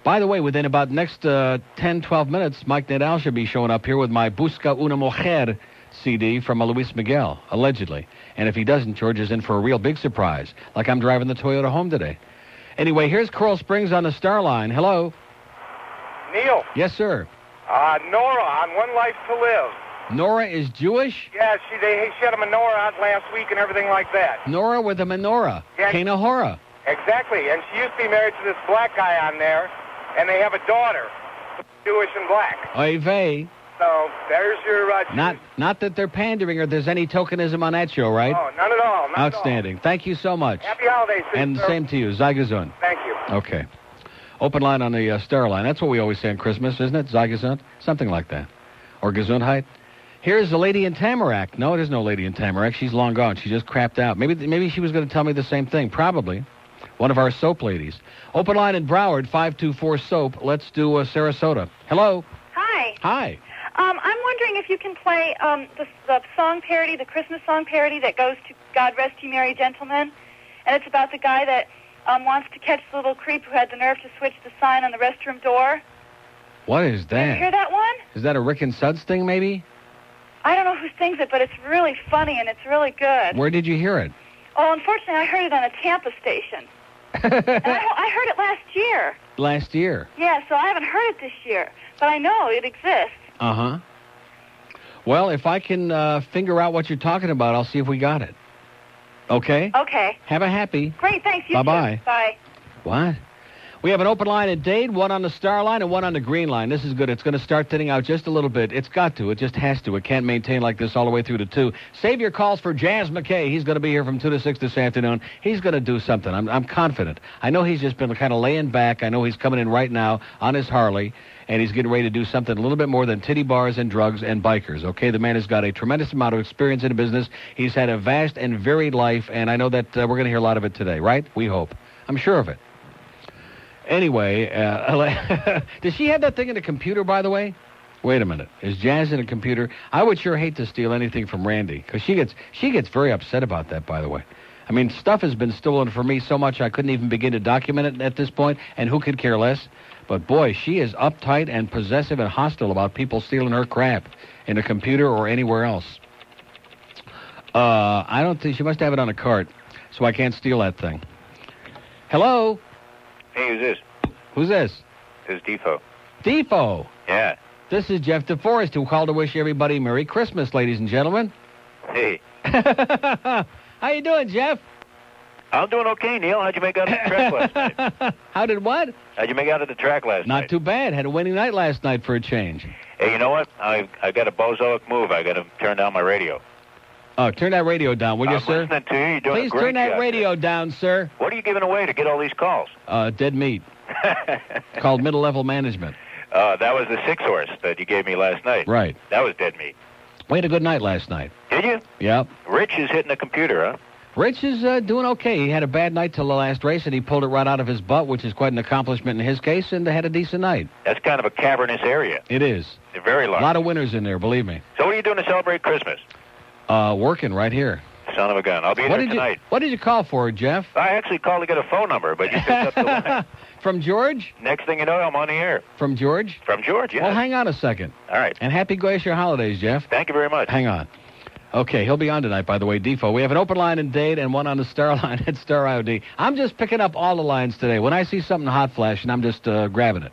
[SPEAKER 2] By the way, within about the next 10, 12 minutes, Mike Nadal should be showing up here with my Busca una Mujer CD from Luis Miguel, allegedly. And if he doesn't, George is in for a real big surprise, like I'm driving the Toyota home today. Anyway, here's Coral Springs on the Star Line. Hello.
[SPEAKER 18] Neil.
[SPEAKER 2] Yes, sir.
[SPEAKER 18] Nora on One Life to Live.
[SPEAKER 2] Nora is Jewish?
[SPEAKER 18] Yeah, she had a menorah out last week and everything like that.
[SPEAKER 2] Nora with a menorah.
[SPEAKER 18] Yeah.
[SPEAKER 2] Kanahora.
[SPEAKER 18] Exactly, and she used to be married to this black guy on there, and they have a daughter, Jewish and black.
[SPEAKER 2] Oy vey.
[SPEAKER 18] So there's your...
[SPEAKER 2] Not that they're pandering or there's any tokenism on that show, right?
[SPEAKER 18] Oh, not at all. Not
[SPEAKER 2] Outstanding.
[SPEAKER 18] At all.
[SPEAKER 2] Thank you so much.
[SPEAKER 18] Happy holidays, sister.
[SPEAKER 2] And the same to you. Zygazund.
[SPEAKER 18] Thank you.
[SPEAKER 2] Okay. Open line on the Star Line. That's what we always say on Christmas, isn't it? Zygazund? Something like that. Or Gesundheit. Here's the lady in Tamarack. No, there's no lady in Tamarack. She's long gone. She just crapped out. Maybe she was going to tell me the same thing. Probably. One of our soap ladies. Open line in Broward, 524-SOAP. Let's do Sarasota. Hello.
[SPEAKER 19] Hi.
[SPEAKER 2] Hi.
[SPEAKER 19] I'm wondering if you can play the song parody, the Christmas song parody that goes to God Rest You Merry Gentlemen. And it's about the guy that wants to catch the little creep who had the nerve to switch the sign on the restroom door.
[SPEAKER 2] What is that?
[SPEAKER 19] Did you hear that one?
[SPEAKER 2] Is that a Rick and Suds thing, maybe?
[SPEAKER 19] I don't know who sings it, but it's really funny and it's really good.
[SPEAKER 2] Where did you hear it?
[SPEAKER 19] Oh, unfortunately, I heard it on a Tampa station. And I heard it last year.
[SPEAKER 2] Last year?
[SPEAKER 19] Yeah, so I haven't heard it this year. But I know it exists.
[SPEAKER 2] Uh-huh. Well, if I can figure out what you're talking about, I'll see if we got it. Okay?
[SPEAKER 19] Okay.
[SPEAKER 2] Have a happy.
[SPEAKER 19] Great, thanks. You
[SPEAKER 2] Bye-bye.
[SPEAKER 19] too. Bye.
[SPEAKER 2] What? We have an open line at Dade, one on the star line and one on the green line. This is good. It's going to start thinning out just a little bit. It's got to. It just has to. It can't maintain like this all the way through to 2. Save your calls for Jazz McKay. He's going to be here from 2 to 6 this afternoon. He's going to do something. I'm confident. I know he's just been kind of laying back. I know he's coming in right now on his Harley, and he's getting ready to do something a little bit more than titty bars and drugs and bikers, okay? The man has got a tremendous amount of experience in the business. He's had a vast and varied life, and I know that we're going to hear a lot of it today, right? We hope. I'm sure of it. Anyway, does she have that thing in the computer, by the way? Wait a minute. Is Jazz in a computer? I would sure hate to steal anything from Randy, because she gets very upset about that, by the way. I mean, stuff has been stolen from me so much I couldn't even begin to document it at this point, and who could care less? But, boy, she is uptight and possessive and hostile about people stealing her crap in a computer or anywhere else. I don't think she must have it on a cart, so I can't steal that thing. Hello?
[SPEAKER 20] Hey, who's this?
[SPEAKER 2] Who's this?
[SPEAKER 20] This is Defo.
[SPEAKER 2] Defo?
[SPEAKER 20] Yeah.
[SPEAKER 2] This is Jeff DeForest, who called to wish everybody Merry Christmas, ladies and gentlemen.
[SPEAKER 20] Hey.
[SPEAKER 2] How you doing, Jeff?
[SPEAKER 20] I'm doing okay, Neil. How'd you make out of the track last night?
[SPEAKER 2] How did what?
[SPEAKER 20] How'd you make out of the track last night?
[SPEAKER 2] Not too bad. Had a winning night last night for a change.
[SPEAKER 20] Hey, you know what? I got a bozoic move. I got to turn down my radio.
[SPEAKER 2] Oh, turn that radio down, will you, sir?
[SPEAKER 20] I'm listening to you. You're doing
[SPEAKER 2] Please
[SPEAKER 20] a great
[SPEAKER 2] turn that
[SPEAKER 20] job
[SPEAKER 2] radio
[SPEAKER 20] there.
[SPEAKER 2] down, sir.
[SPEAKER 20] What are you giving away to get all these calls?
[SPEAKER 2] Dead meat. Called middle-level management.
[SPEAKER 20] That was the 6-horse that you gave me last night.
[SPEAKER 2] Right.
[SPEAKER 20] That was dead meat.
[SPEAKER 2] We had a good night last night.
[SPEAKER 20] Did you?
[SPEAKER 2] Yep.
[SPEAKER 20] Rich is hitting the computer, huh?
[SPEAKER 2] Rich is doing okay. He had a bad night till the last race, and he pulled it right out of his butt, which is quite an accomplishment in his case, and had a decent night.
[SPEAKER 20] That's kind of a cavernous area.
[SPEAKER 2] It is.
[SPEAKER 20] They're very large.
[SPEAKER 2] A lot of winners in there, believe me.
[SPEAKER 20] So what are you doing to celebrate Christmas?
[SPEAKER 2] Working right here.
[SPEAKER 20] Son of a gun. I'll be there tonight.
[SPEAKER 2] What did you call for, Jeff?
[SPEAKER 20] I actually called to get a phone number, but you picked up the line.
[SPEAKER 2] From George?
[SPEAKER 20] Next thing you know, I'm on the air.
[SPEAKER 2] From George?
[SPEAKER 20] From George, yeah.
[SPEAKER 2] Well, hang on a second.
[SPEAKER 20] All right.
[SPEAKER 2] And happy Glacier holidays, Jeff.
[SPEAKER 20] Thank you very much.
[SPEAKER 2] Hang on. Okay, he'll be on tonight, by the way, Defo. We have an open line in Dade and one on the star line at Star IOD. I'm just picking up all the lines today. When I see something hot flashing, I'm just grabbing it.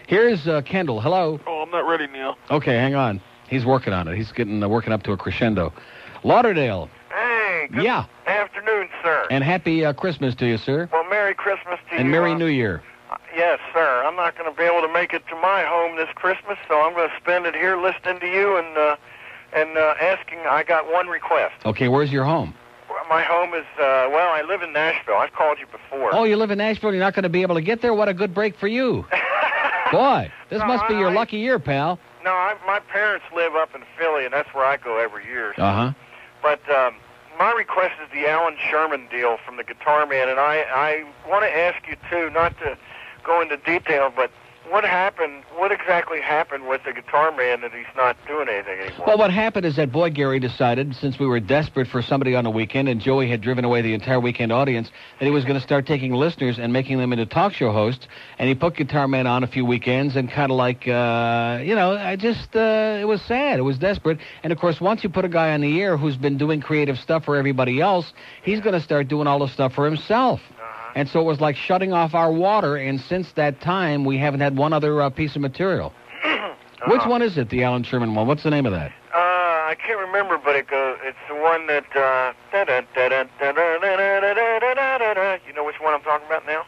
[SPEAKER 2] Here's Kendall. Hello.
[SPEAKER 21] Oh, I'm not ready, Neil.
[SPEAKER 2] Okay, hang on. He's working on it. He's getting working up to a crescendo. Lauderdale.
[SPEAKER 18] Hey, good
[SPEAKER 2] Yeah.
[SPEAKER 18] afternoon, sir.
[SPEAKER 2] And happy Christmas to you, sir.
[SPEAKER 18] Well, Merry Christmas to you.
[SPEAKER 2] And Merry New Year.
[SPEAKER 18] Yes, sir. I'm not going to be able to make it to my home this Christmas, so I'm going to spend it here listening to you and asking. I got one request.
[SPEAKER 2] Okay, where's your home?
[SPEAKER 18] My home is, well, I live in Nashville. I've called you before.
[SPEAKER 2] Oh, you live in Nashville and you're not going to be able to get there? What a good break for you. Boy, this must be your lucky year, pal.
[SPEAKER 18] No, my parents live up in Philly, and that's where I go every year. So.
[SPEAKER 2] Uh-huh.
[SPEAKER 18] But my request is the Alan Sherman deal from the Guitar Man, and I want to ask you, too, not to go into detail, but what exactly happened with the Guitar Man that he's not doing anything anymore?
[SPEAKER 2] Well, what happened is that boy Gary decided, since we were desperate for somebody on the weekend and Joey had driven away the entire weekend audience, that he was going to start taking listeners and making them into talk show hosts, and he put Guitar Man on a few weekends and kind of like, it was sad. It was desperate. And, of course, once you put a guy on the air who's been doing creative stuff for everybody else, he's going to start doing all the stuff for himself. And so it was like shutting off our water, and since that time, we haven't had one other piece of material. Which one is it, the Alan Sherman one? What's the name of that?
[SPEAKER 18] I can't remember, but it's the one that, you know which one I'm talking about now?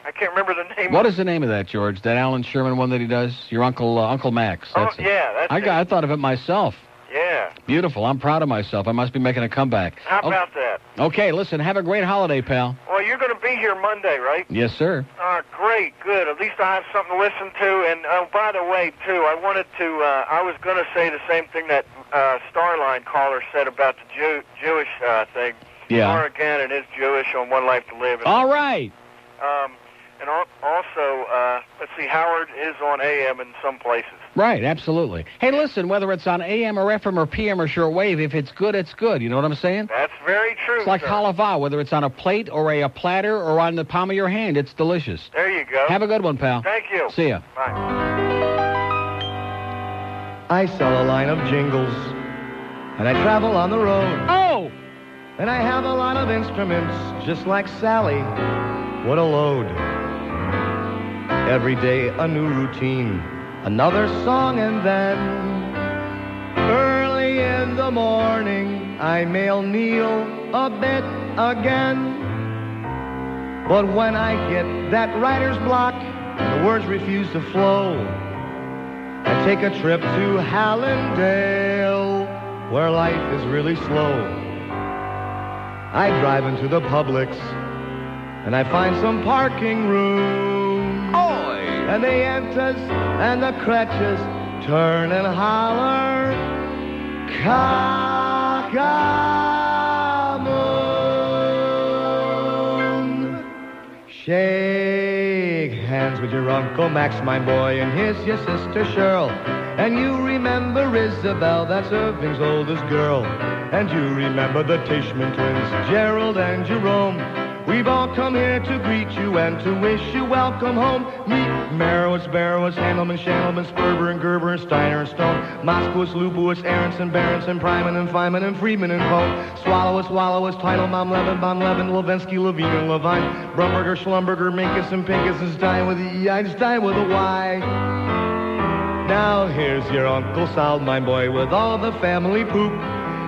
[SPEAKER 18] I can't remember the name.
[SPEAKER 2] What is the name of that, George? That Alan Sherman one that he does? Your Uncle Max. That's it.
[SPEAKER 18] Yeah, that's it.
[SPEAKER 2] I thought of it myself.
[SPEAKER 18] Yeah.
[SPEAKER 2] Beautiful. I'm proud of myself. I must be making a comeback.
[SPEAKER 18] How about that?
[SPEAKER 2] Okay, listen, have a great holiday, pal.
[SPEAKER 18] Well, you're going to be here Monday, right?
[SPEAKER 2] Yes, sir.
[SPEAKER 18] Great, good. At least I have something to listen to. And, by the way, too, I wanted to, I was going to say the same thing that Starline caller said about the Jewish thing.
[SPEAKER 2] Yeah.
[SPEAKER 18] Laura Gannon is Jewish on One Life to Live.
[SPEAKER 2] All right.
[SPEAKER 18] And also, let's see, Howard is on AM in some places.
[SPEAKER 2] Right, absolutely. Hey, listen, whether it's on AM or FM or PM or shortwave, if it's good, it's good. You know what I'm saying?
[SPEAKER 18] That's very true,
[SPEAKER 2] It's like
[SPEAKER 18] sir.
[SPEAKER 2] halava, whether it's on a plate or a platter or on the palm of your hand. It's delicious.
[SPEAKER 18] There you go.
[SPEAKER 2] Have a good one, pal.
[SPEAKER 18] Thank you.
[SPEAKER 2] See ya.
[SPEAKER 18] Bye.
[SPEAKER 9] I sell a line of jingles, and I travel on the road.
[SPEAKER 2] Oh!
[SPEAKER 9] And I have a lot of instruments, just like Sally. What a load. Every day a new routine, another song, and then early in the morning I mail Neil a bit again. But when I get that writer's block and the words refuse to flow, I take a trip to Hallandale, where life is really slow. I drive into the Publix, and I find some parking room.
[SPEAKER 2] Oi!
[SPEAKER 9] And the Yentas and the Kretches turn and holler, Cock-a-moon. Shake hands with your Uncle Max, my boy, and here's your sister Cheryl. And you remember Isabel, that's Irving's oldest girl. And you remember the Tishman twins, Gerald and Jerome. We've all come here to greet you and to wish you welcome home. Meet Merowitz, Barowitz, Handelman, Shandelman, Sperber and Gerber and Steiner and Stone, Moskowitz, Lubowitz, Aronson, Berenson, Pryman and Feynman and Friedman and Poe, Swallowitz, Wallowitz, Teitelbaum, Levin, Levensky, Levine and Levine, Brumberger, Schlumberger, Minkus and Pinkus and Stein with a E, Einstein with a Y. Now here's your Uncle Sal, my boy, with all the family poop.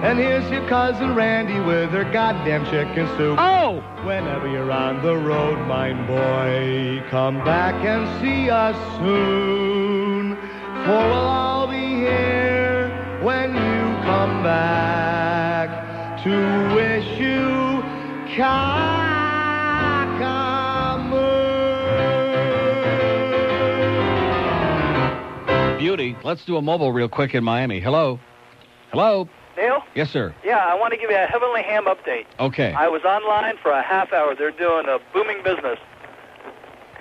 [SPEAKER 9] And here's your cousin Randy with her goddamn chicken soup.
[SPEAKER 2] Oh!
[SPEAKER 9] Whenever you're on the road, mine boy, come back and see us soon. For we'll all be here when you come back to wish you cock-a-moon.
[SPEAKER 2] Beauty. Let's do a mobile real quick in Miami. Hello? Hello?
[SPEAKER 4] Neil?
[SPEAKER 2] Yes, sir.
[SPEAKER 4] Yeah, I want to give you a Heavenly Ham update.
[SPEAKER 2] Okay.
[SPEAKER 4] I was online for a half hour. They're doing a booming business.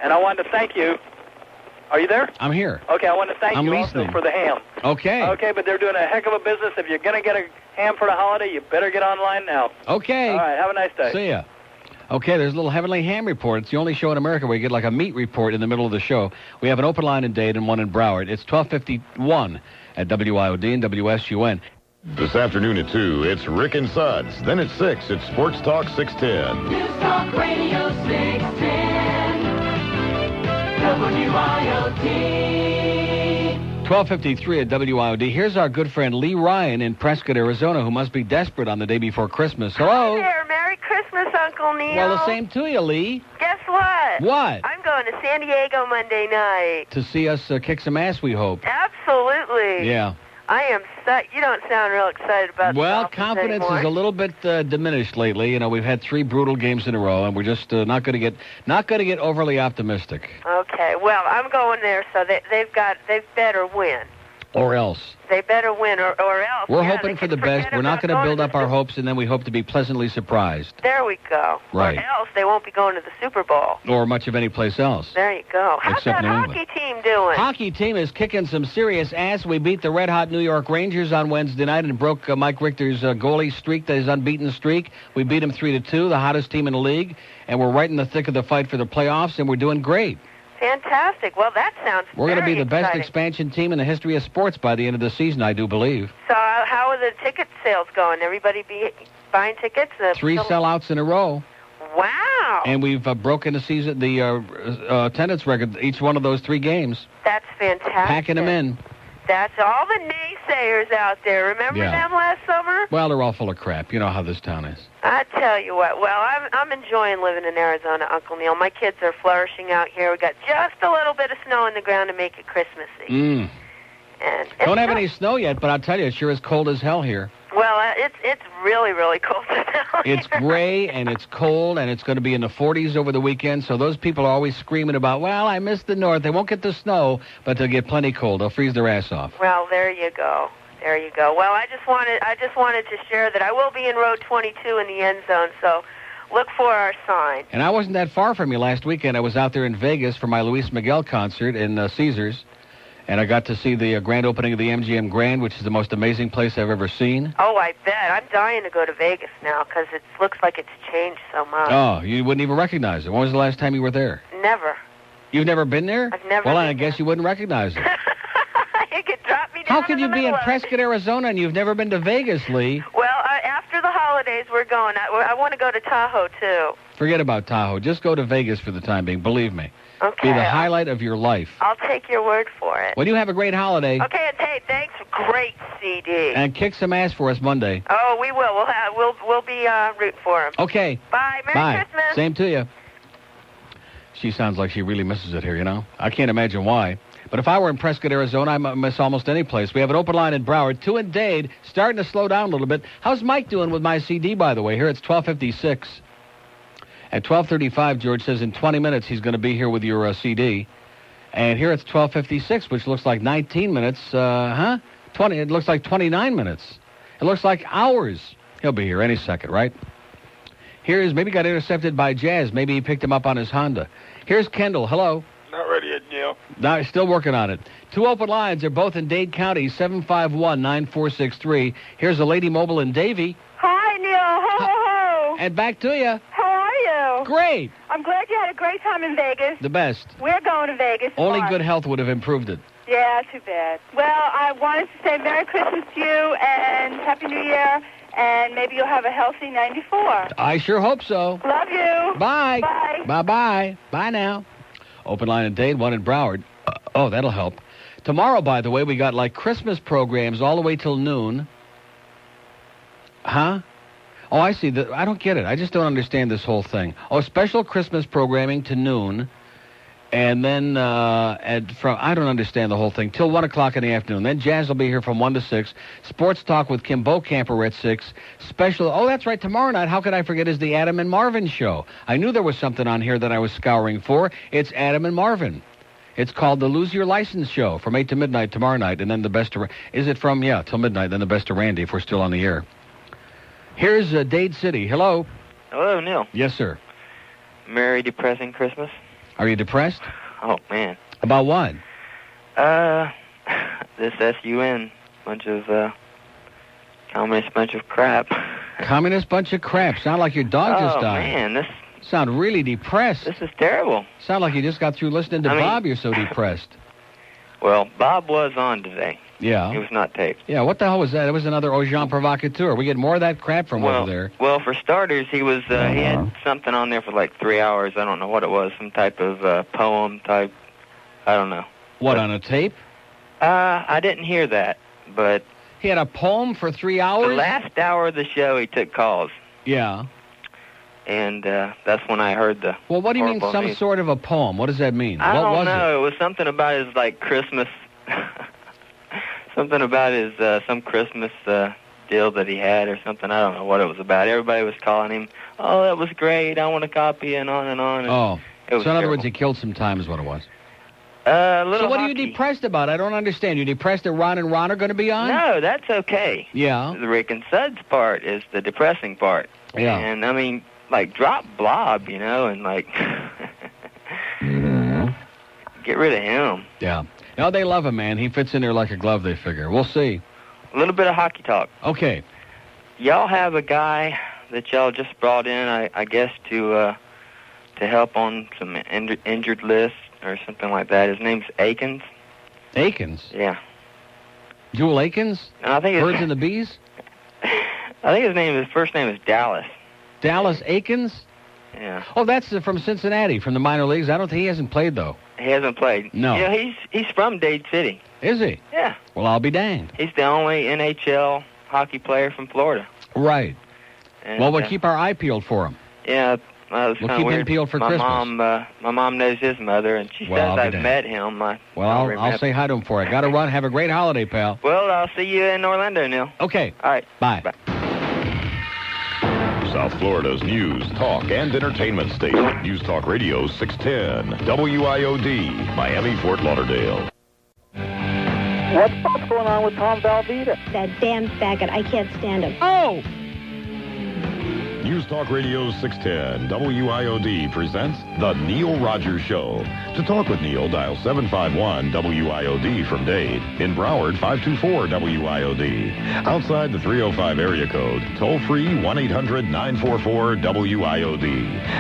[SPEAKER 4] And I wanted to thank you. Are you there?
[SPEAKER 2] I'm here.
[SPEAKER 4] Okay, I want to thank
[SPEAKER 2] I'm
[SPEAKER 4] you
[SPEAKER 2] listening.
[SPEAKER 4] also for the ham.
[SPEAKER 2] Okay.
[SPEAKER 4] Okay, but they're doing a heck of a business. If you're going to get a ham for the holiday, you better get online now.
[SPEAKER 2] Okay.
[SPEAKER 4] All right, have a nice day.
[SPEAKER 2] See ya. Okay, there's a little Heavenly Ham report. It's the only show in America where you get like a meat report in the middle of the show. We have an open line in Dade and one in Broward. It's 12:51 at WIOD and WSUN.
[SPEAKER 3] This afternoon at 2, it's Rick and Suds. Then at 6, it's Sports Talk 610.
[SPEAKER 5] News Talk Radio 610. WIOD.
[SPEAKER 2] 12:53 at WIOD. Here's our good friend Lee Ryan in Prescott, Arizona, who must be desperate on the day before Christmas. Hello.
[SPEAKER 21] Hi there. Merry Christmas, Uncle Neil.
[SPEAKER 2] Well, the same to you, Lee.
[SPEAKER 21] Guess what?
[SPEAKER 2] What?
[SPEAKER 21] I'm going to San Diego Monday night.
[SPEAKER 2] To see us kick some ass, we hope.
[SPEAKER 21] Absolutely.
[SPEAKER 2] Yeah.
[SPEAKER 21] I am you don't sound real excited about
[SPEAKER 2] Well,
[SPEAKER 21] Dolphins
[SPEAKER 2] confidence
[SPEAKER 21] anymore.
[SPEAKER 2] is a little bit diminished lately. You know, we've had 3 brutal games in a row, and we're just not going to get overly optimistic.
[SPEAKER 21] Okay. Well, I'm going there, so they better win.
[SPEAKER 2] Or else.
[SPEAKER 21] They better win, or else.
[SPEAKER 2] We're
[SPEAKER 21] yeah,
[SPEAKER 2] hoping
[SPEAKER 21] they
[SPEAKER 2] for the
[SPEAKER 21] can forget
[SPEAKER 2] best. We're not
[SPEAKER 21] about
[SPEAKER 2] going to
[SPEAKER 21] going
[SPEAKER 2] build
[SPEAKER 21] to
[SPEAKER 2] up our hopes, and then we hope to be pleasantly surprised.
[SPEAKER 21] There we go.
[SPEAKER 2] Right.
[SPEAKER 21] Or else they won't be going to the Super Bowl.
[SPEAKER 2] Or much of any place else.
[SPEAKER 21] There you go. How's
[SPEAKER 2] Except
[SPEAKER 21] that
[SPEAKER 2] New
[SPEAKER 21] hockey team doing?
[SPEAKER 2] Hockey team is kicking some serious ass. We beat the red-hot New York Rangers on Wednesday night and broke Mike Richter's goalie streak, his unbeaten streak. We beat him 3-2, the hottest team in the league, and we're right in the thick of the fight for the playoffs, and we're doing great.
[SPEAKER 21] Fantastic. Well, that sounds
[SPEAKER 2] We're going to be
[SPEAKER 21] very
[SPEAKER 2] the best
[SPEAKER 21] exciting.
[SPEAKER 2] expansion team in the history of sports by the end of the season, I do believe.
[SPEAKER 21] So how are the ticket sales going? Everybody be buying tickets?
[SPEAKER 2] 3 sellouts in a row.
[SPEAKER 21] Wow.
[SPEAKER 2] And we've broken the attendance record each one of those 3 games.
[SPEAKER 21] That's fantastic.
[SPEAKER 2] Packing them in.
[SPEAKER 21] That's all the naysayers out there. Remember them last summer?
[SPEAKER 2] Well, they're all full of crap. You know how this town is.
[SPEAKER 21] I tell you what. Well, I'm enjoying living in Arizona, Uncle Neil. My kids are flourishing out here. We got just a little bit of snow in the ground to make it Christmassy. And
[SPEAKER 2] Don't have any snow yet, but I'll tell you, it sure is cold as hell here.
[SPEAKER 21] Well, it's really, really cold down here.
[SPEAKER 2] It's gray, and it's cold, and it's going to be in the 40s over the weekend, so those people are always screaming about, well, I miss the north. They won't get the snow, but they'll get plenty cold. They'll freeze their ass off.
[SPEAKER 21] Well, there you go. There you go. Well, I just wanted to share that I will be in row 22 in the end zone, so look for our sign.
[SPEAKER 2] And I wasn't that far from you last weekend. I was out there in Vegas for my Luis Miguel concert in Caesars. And I got to see the grand opening of the MGM Grand, which is the most amazing place I've ever seen.
[SPEAKER 21] Oh, I bet. I'm dying to go to Vegas now because it looks like it's changed so much.
[SPEAKER 2] Oh, you wouldn't even recognize it. When was the last time you were there?
[SPEAKER 21] Never.
[SPEAKER 2] You've never been there?
[SPEAKER 21] I've never
[SPEAKER 2] Well,
[SPEAKER 21] been
[SPEAKER 2] I guess you wouldn't recognize it.
[SPEAKER 21] You could drop me down.
[SPEAKER 2] How could you be in Prescott, Arizona, and you've never been to Vegas, Lee?
[SPEAKER 21] Well, after the holidays, we're going. I want to go to Tahoe, too.
[SPEAKER 2] Forget about Tahoe. Just go to Vegas for the time being. Believe me.
[SPEAKER 21] Okay.
[SPEAKER 2] Be the highlight of your life.
[SPEAKER 21] I'll take your word for it.
[SPEAKER 2] Well, you have a great holiday.
[SPEAKER 21] Okay, and hey, thanks. Great CD.
[SPEAKER 2] And kick some ass for us Monday.
[SPEAKER 21] Oh, we will. We'll be rooting for him.
[SPEAKER 2] Okay.
[SPEAKER 21] Bye. Merry Christmas.
[SPEAKER 2] Same to you. She sounds like she really misses it here, you know? I can't imagine why. But if I were in Prescott, Arizona, I might miss almost any place. We have an open line in Broward, 2 in Dade, starting to slow down a little bit. How's Mike doing with my CD, by the way? Here it's 12:56. At 12:35, George says in 20 minutes he's going to be here with your CD. And here it's 12:56, which looks like 19 minutes. 20. It looks like 29 minutes. It looks like hours. He'll be here any second, right? Here's, maybe got intercepted by Jazz. Maybe he picked him up on his Honda. Here's Kendall. Hello.
[SPEAKER 7] Not ready yet, Neil.
[SPEAKER 2] No, still working on it. 2 open lines. They're both in Dade County, 751-9463. Here's a Lady Mobile in Davie.
[SPEAKER 22] Hi, Neil. Ho, ho, ho.
[SPEAKER 2] And back to you.
[SPEAKER 22] How are you?
[SPEAKER 2] Great.
[SPEAKER 22] I'm glad you had a great time in Vegas.
[SPEAKER 2] The best.
[SPEAKER 22] We're going to Vegas.
[SPEAKER 2] Only
[SPEAKER 22] tomorrow.
[SPEAKER 2] good health would have improved it.
[SPEAKER 22] Yeah, too bad. Well, I wanted to say Merry Christmas to you and Happy New Year, and maybe you'll have a healthy 94.
[SPEAKER 2] I sure hope so.
[SPEAKER 22] Love you.
[SPEAKER 2] Bye.
[SPEAKER 22] Bye.
[SPEAKER 2] Bye-bye. Bye now. Open line in Dade, 1 in Broward. Oh, that'll help. Tomorrow, by the way, we got like Christmas programs all the way till noon. Huh? Oh, I see. I don't get it. I just don't understand this whole thing. Oh, special Christmas programming to noon. And then I don't understand the whole thing, till 1 o'clock in the afternoon. Then Jazz will be here from 1 to 6. Sports Talk with Kim Bocamper at 6. Special, oh, that's right, tomorrow night, how could I forget, is the Adam and Marvin Show. I knew there was something on here that I was scouring for. It's Adam and Marvin. It's called the Lose Your License Show from 8 to midnight tomorrow night. And then the best of, is it from, yeah, till midnight, then the best of Randy if we're still on the air. Here's Dade City. Hello.
[SPEAKER 23] Hello, Neil.
[SPEAKER 2] Yes, sir.
[SPEAKER 23] Merry depressing Christmas.
[SPEAKER 2] Are you depressed?
[SPEAKER 23] Oh, man.
[SPEAKER 2] About what?
[SPEAKER 23] This SUN bunch of, communist bunch of crap.
[SPEAKER 2] Communist bunch of crap. Sound like your dog just died.
[SPEAKER 23] Oh, man, this...
[SPEAKER 2] Sound really depressed.
[SPEAKER 23] This is terrible.
[SPEAKER 2] Sound like you just got through listening to Bob. You're so depressed.
[SPEAKER 23] Well, Bob was on today.
[SPEAKER 2] Yeah.
[SPEAKER 23] He was not taped.
[SPEAKER 2] Yeah, what the hell was that? It was another Agent Provocateur. We get more of that crap from over there.
[SPEAKER 23] Well, for starters, he was he had something on there for like 3 hours. I don't know what it was. Some type of poem type. I don't know.
[SPEAKER 2] What, on a tape?
[SPEAKER 23] I didn't hear that, but...
[SPEAKER 2] He had a poem for 3 hours?
[SPEAKER 23] The last hour of the show, he took calls.
[SPEAKER 2] Yeah.
[SPEAKER 23] And that's when I heard the...
[SPEAKER 2] Well, what do you mean some
[SPEAKER 23] news.
[SPEAKER 2] sort of a poem? What does that mean?
[SPEAKER 23] I
[SPEAKER 2] what
[SPEAKER 23] don't
[SPEAKER 2] was
[SPEAKER 23] know.
[SPEAKER 2] it?
[SPEAKER 23] It was something about his, like, Christmas... something about his, some Christmas deal that he had or something. I don't know what it was about. Everybody was calling him, oh, that was great, I want a copy, and on and on. And
[SPEAKER 2] oh,
[SPEAKER 23] it was
[SPEAKER 2] so in other words,
[SPEAKER 23] terrible.
[SPEAKER 2] he killed some time is what it was.
[SPEAKER 23] A little
[SPEAKER 2] So what
[SPEAKER 23] hockey.
[SPEAKER 2] are you depressed about? I don't understand. You depressed that Ron and Ron are going to be on?
[SPEAKER 23] No, that's okay.
[SPEAKER 2] Yeah.
[SPEAKER 23] The Rick and Suds part is the depressing part.
[SPEAKER 2] Yeah.
[SPEAKER 23] And, I mean, like, drop Blob, you know, and, like, get rid of him.
[SPEAKER 2] Yeah. No, they love him, man. He fits in there like a glove, they figure. We'll see.
[SPEAKER 23] A little bit of hockey talk.
[SPEAKER 2] Okay.
[SPEAKER 23] Y'all have a guy that y'all just brought in, I guess, to help on some injured lists or something like that. His name's Akins.
[SPEAKER 2] Akins?
[SPEAKER 23] Yeah.
[SPEAKER 2] Jewel Akins?
[SPEAKER 23] And I think
[SPEAKER 2] Birds and the Bees?
[SPEAKER 23] I think his first name is Dallas.
[SPEAKER 2] Dallas Akins?
[SPEAKER 23] Yeah.
[SPEAKER 2] Oh, that's from Cincinnati, from the minor leagues. I don't think he hasn't played, though.
[SPEAKER 23] He hasn't played.
[SPEAKER 2] No.
[SPEAKER 23] Yeah, he's from Dade City.
[SPEAKER 2] Is he?
[SPEAKER 23] Yeah.
[SPEAKER 2] Well, I'll be danged.
[SPEAKER 23] He's the only NHL hockey player from Florida.
[SPEAKER 2] Right.
[SPEAKER 23] And,
[SPEAKER 2] well, we'll keep our eye peeled for him.
[SPEAKER 23] Yeah,
[SPEAKER 2] We'll
[SPEAKER 23] kinda
[SPEAKER 2] keep
[SPEAKER 23] weird.
[SPEAKER 2] him peeled for
[SPEAKER 23] my
[SPEAKER 2] Christmas.
[SPEAKER 23] My mom knows his mother, and she
[SPEAKER 2] Well,
[SPEAKER 23] says
[SPEAKER 2] I'll be
[SPEAKER 23] I've
[SPEAKER 2] damned.
[SPEAKER 23] met him.
[SPEAKER 2] Well, I'll say hi to him for you. Got to run. Have a great holiday, pal.
[SPEAKER 23] Well, I'll see you in Orlando, Neil.
[SPEAKER 2] Okay.
[SPEAKER 23] All right.
[SPEAKER 2] Bye.
[SPEAKER 3] South Florida's news, talk, and entertainment station. News Talk Radio 610, WIOD, Miami, Fort Lauderdale.
[SPEAKER 24] What's going on with Tom Valvita?
[SPEAKER 25] That damn faggot. I can't stand him.
[SPEAKER 2] Oh!
[SPEAKER 3] News Talk Radio 610, WIOD presents The Neil Rogers Show. To talk with Neil, dial 751-WIOD from Dade. In Broward, 524-WIOD. Outside the 305 area code, toll-free 1-800-944-WIOD.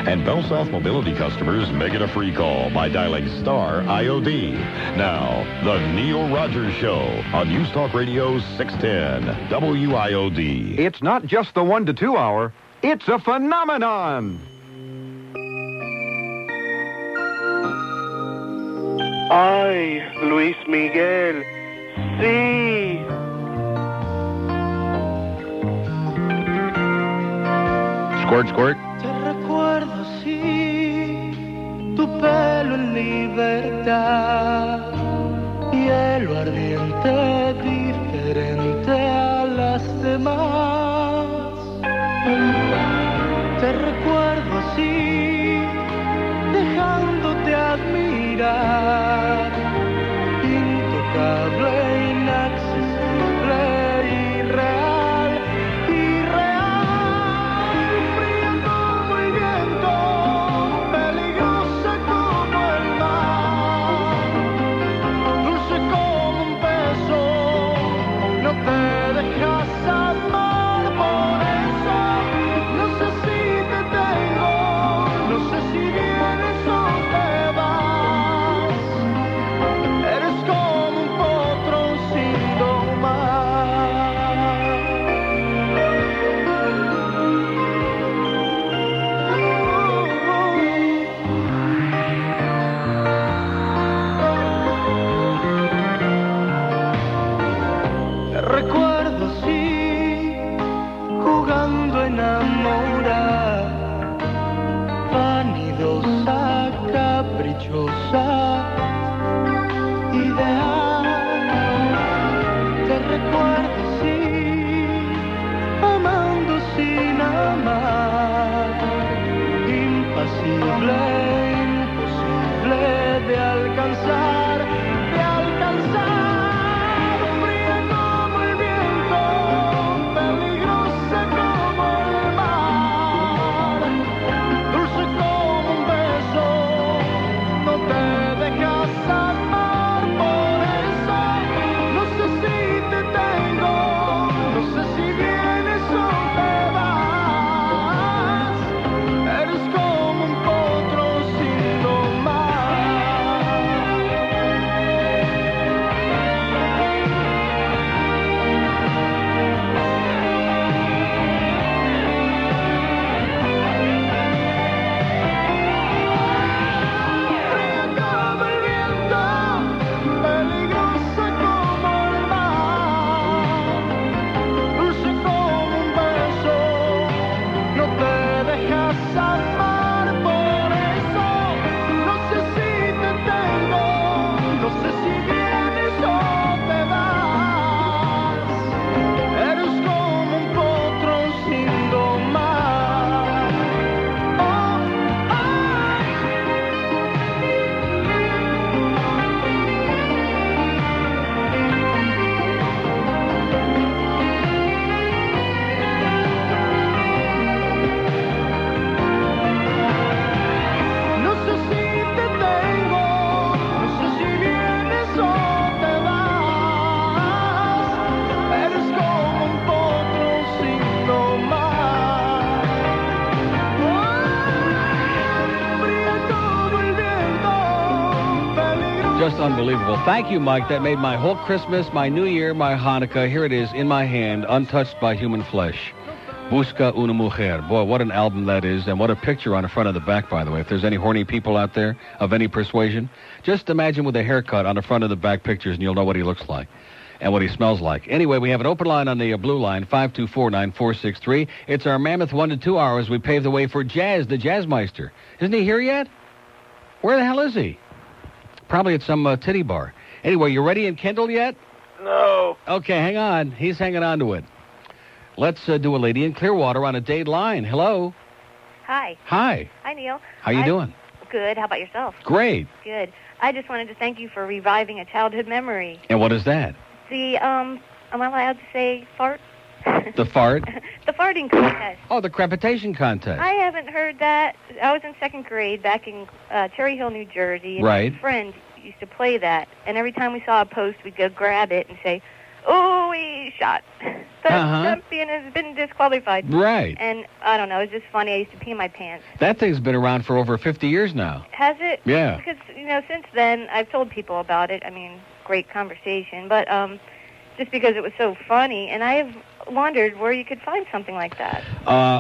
[SPEAKER 3] And Bell South Mobility customers make it a free call by dialing star IOD. Now, The Neil Rogers Show on News Talk Radio 610, WIOD.
[SPEAKER 26] It's not just the 1 to 2 hour. It's a phenomenon!
[SPEAKER 18] Ay, Luis Miguel. Sí.
[SPEAKER 2] Squirt, squirt.
[SPEAKER 5] Te recuerdo así, tu
[SPEAKER 13] libertad, hielo ardiente diferente a las demás. Te recuerdo así, dejándote admirar, intocable, inaccesible, irreal, irreal, fría como el viento, peligrosa como el mar, dulce como un beso, no te dejas amar, por eso no sé si te tengo, no sé si vienes o te vas. Eres como un potro sin domar. Te recuerdo así, jugando a enamorar, vanidosa, caprichosa, ideal. Te recuerdo así, amando sin amar, impasible, imposible de alcanzar, fría como el viento, peligrosa como el mar, dulce como un beso, no te dejas amar, por eso no sé si te tengo, no sé si vienes o te vas. Eres como un potro sin domar. Fría como el viento, peligrosa como el mar, dulce como un beso, no te dejas amar, por eso no sé si te tengo, no sé si vienes o te vas. Eres como un potro sin domar. No sé si te tengo, no sé si vienes o te vas. Eres como un potro sin domar. Fría como el viento, peligrosa.
[SPEAKER 2] Just unbelievable. Thank you, Mike. That made my whole Christmas, my New Year, my Hanukkah. Here it is in my hand, untouched by human flesh. Busca una mujer. Boy, what an album that is, and what a picture on the front and the back, by the way. If there's any horny people out there of any persuasion, just imagine with a haircut on the front and the back pictures, and you'll know what he looks like and what he smells like. Anyway, we have an open line on the blue line, 524-9463. It's our mammoth 1 to 2 hours. We pave the way for Jazz, the Jazzmeister. Isn't he here yet? Where the hell is he? Probably at some titty bar. Anyway, you ready and Kendall yet?
[SPEAKER 18] No.
[SPEAKER 2] Okay, hang on. He's hanging on to it. Let's do a lady in Clearwater on a date line. Hello.
[SPEAKER 1] Hi.
[SPEAKER 2] Hi.
[SPEAKER 1] Hi, Neil.
[SPEAKER 2] How you doing?
[SPEAKER 1] Good. How about yourself?
[SPEAKER 2] Great.
[SPEAKER 1] Good. I just wanted to thank you for reviving a childhood memory.
[SPEAKER 2] And what is that?
[SPEAKER 1] The, am I allowed to say fart?
[SPEAKER 2] The fart?
[SPEAKER 1] The farting contest.
[SPEAKER 2] Oh, the crepitation contest.
[SPEAKER 1] I haven't heard that. I was in second grade back in Cherry Hill, New Jersey. And
[SPEAKER 2] Right.
[SPEAKER 1] my friend used to play that. And every time we saw a post, we'd go grab it and say, "Oh, we shot. The champion has been disqualified."
[SPEAKER 2] Right.
[SPEAKER 1] And I don't know. It was just funny. I used to pee my pants.
[SPEAKER 2] That thing's been around for over 50 years now.
[SPEAKER 1] Has it?
[SPEAKER 2] Yeah.
[SPEAKER 1] Because, since then, I've told people about it. I mean, great conversation. But just because it was so funny. And I have wondered where you could find something like that.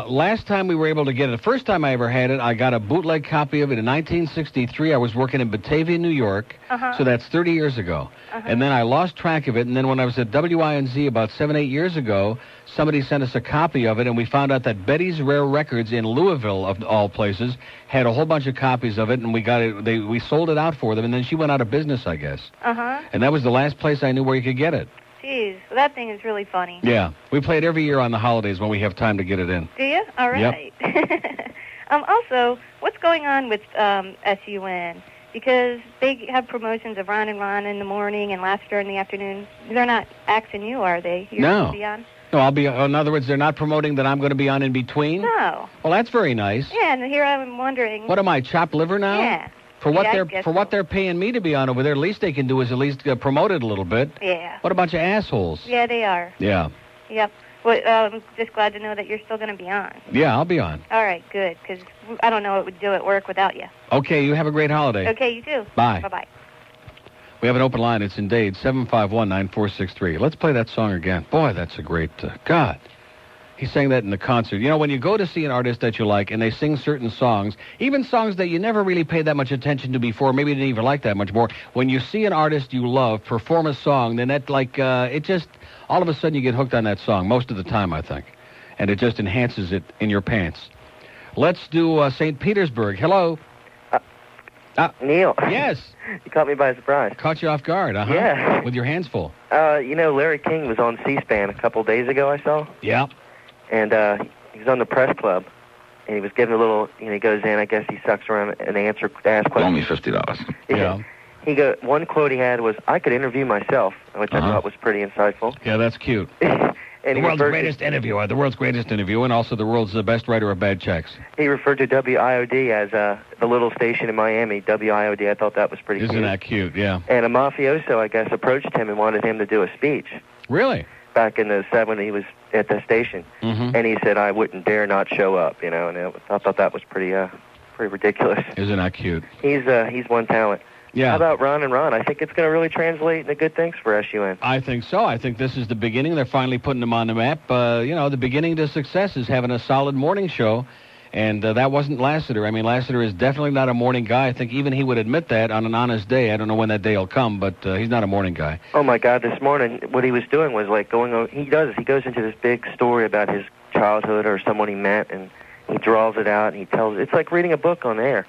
[SPEAKER 2] Last time we were able to get it, the first time I ever had it, I got a bootleg copy of it in 1963. I was working in Batavia, New York, so that's 30 years ago. And then I lost track of it, and then when I was at WINZ about 7, 8 years ago, somebody sent us a copy of it, and we found out that Betty's Rare Records in Louisville, of all places, had a whole bunch of copies of it, and we got it. We sold it out for them, and then she went out of business, I guess. And that was the last place I knew where you could get it.
[SPEAKER 1] Jeez, well, that thing is really funny.
[SPEAKER 2] Yeah, we play it every year on the holidays when we have time to get it in.
[SPEAKER 1] Do you? All right. Yep. Also, what's going on with SUN? Because they have promotions of Ron and Ron in the morning and Laughter in the afternoon. They're not axing you, are they? You're
[SPEAKER 2] No.
[SPEAKER 1] going to be on?
[SPEAKER 2] No, I'll be. In other words, they're not promoting that I'm going to be on in between.
[SPEAKER 1] No.
[SPEAKER 2] Well, that's very nice.
[SPEAKER 1] Yeah, and here I'm wondering.
[SPEAKER 2] What am I, chopped liver now?
[SPEAKER 1] Yeah.
[SPEAKER 2] For what
[SPEAKER 1] Yeah,
[SPEAKER 2] what they're paying me to be on over there, at least they can do is at least promote it a little bit.
[SPEAKER 1] Yeah.
[SPEAKER 2] What a bunch of assholes.
[SPEAKER 1] Yeah, they are.
[SPEAKER 2] Yeah.
[SPEAKER 1] Yep. Well, I'm just glad to know that you're still going to be on.
[SPEAKER 2] Yeah, I'll be on.
[SPEAKER 1] All right, good, because I don't know what we'd do at work without you.
[SPEAKER 2] Okay, you have a great holiday.
[SPEAKER 1] Okay, you too.
[SPEAKER 2] Bye.
[SPEAKER 1] Bye-bye.
[SPEAKER 2] We have an open line. It's in Dade, 751-9463. Let's play that song again. Boy, that's a great... God. He sang that in the concert. You know, when you go to see an artist that you like and they sing certain songs, even songs that you never really paid that much attention to before, maybe didn't even like that much more, when you see an artist you love perform a song, then that, it just... All of a sudden you get hooked on that song, most of the time, I think. And it just enhances it in your pants. Let's do St. Petersburg. Hello.
[SPEAKER 6] Neil.
[SPEAKER 2] Yes.
[SPEAKER 6] You caught me by surprise.
[SPEAKER 2] Caught you off guard,
[SPEAKER 6] Yeah.
[SPEAKER 2] With your hands full.
[SPEAKER 6] You know, Larry King was on C-SPAN a couple days ago, I saw.
[SPEAKER 2] Yeah.
[SPEAKER 6] And he was on the press club, and he was giving a little, he goes in, I guess he sucks around and asks questions.
[SPEAKER 7] Only $50.
[SPEAKER 6] Yeah. One quote he had was, "I could interview myself," which I thought was pretty insightful.
[SPEAKER 2] Yeah, that's cute.
[SPEAKER 6] And
[SPEAKER 2] the world's greatest interviewer, and also the world's best writer of bad checks.
[SPEAKER 6] He referred to WIOD as the little station in Miami, WIOD. I thought that was pretty cute.
[SPEAKER 2] Isn't that cute, yeah.
[SPEAKER 6] And a mafioso, I guess, approached him and wanted him to do a speech.
[SPEAKER 2] Really?
[SPEAKER 6] Back in the 70s, he was at the station. And he said, "I wouldn't dare not show up," and I thought that was pretty ridiculous.
[SPEAKER 2] Isn't that cute?
[SPEAKER 6] He's one talent.
[SPEAKER 2] Yeah.
[SPEAKER 6] How about Ron and Ron? I think it's going to really translate into good things for SUN.
[SPEAKER 2] I think so. I think this is the beginning. They're finally putting them on the map. The beginning to success is having a solid morning show, and that wasn't Lassiter. I mean, Lassiter is definitely not a morning guy. I think even he would admit that on an honest day. I don't know when that day will come, but he's not a morning guy.
[SPEAKER 6] Oh, my God, this morning, what he was doing was like going on. He goes into this big story about his childhood or someone he met, and he draws it out, and he tells it. It's like reading a book on air.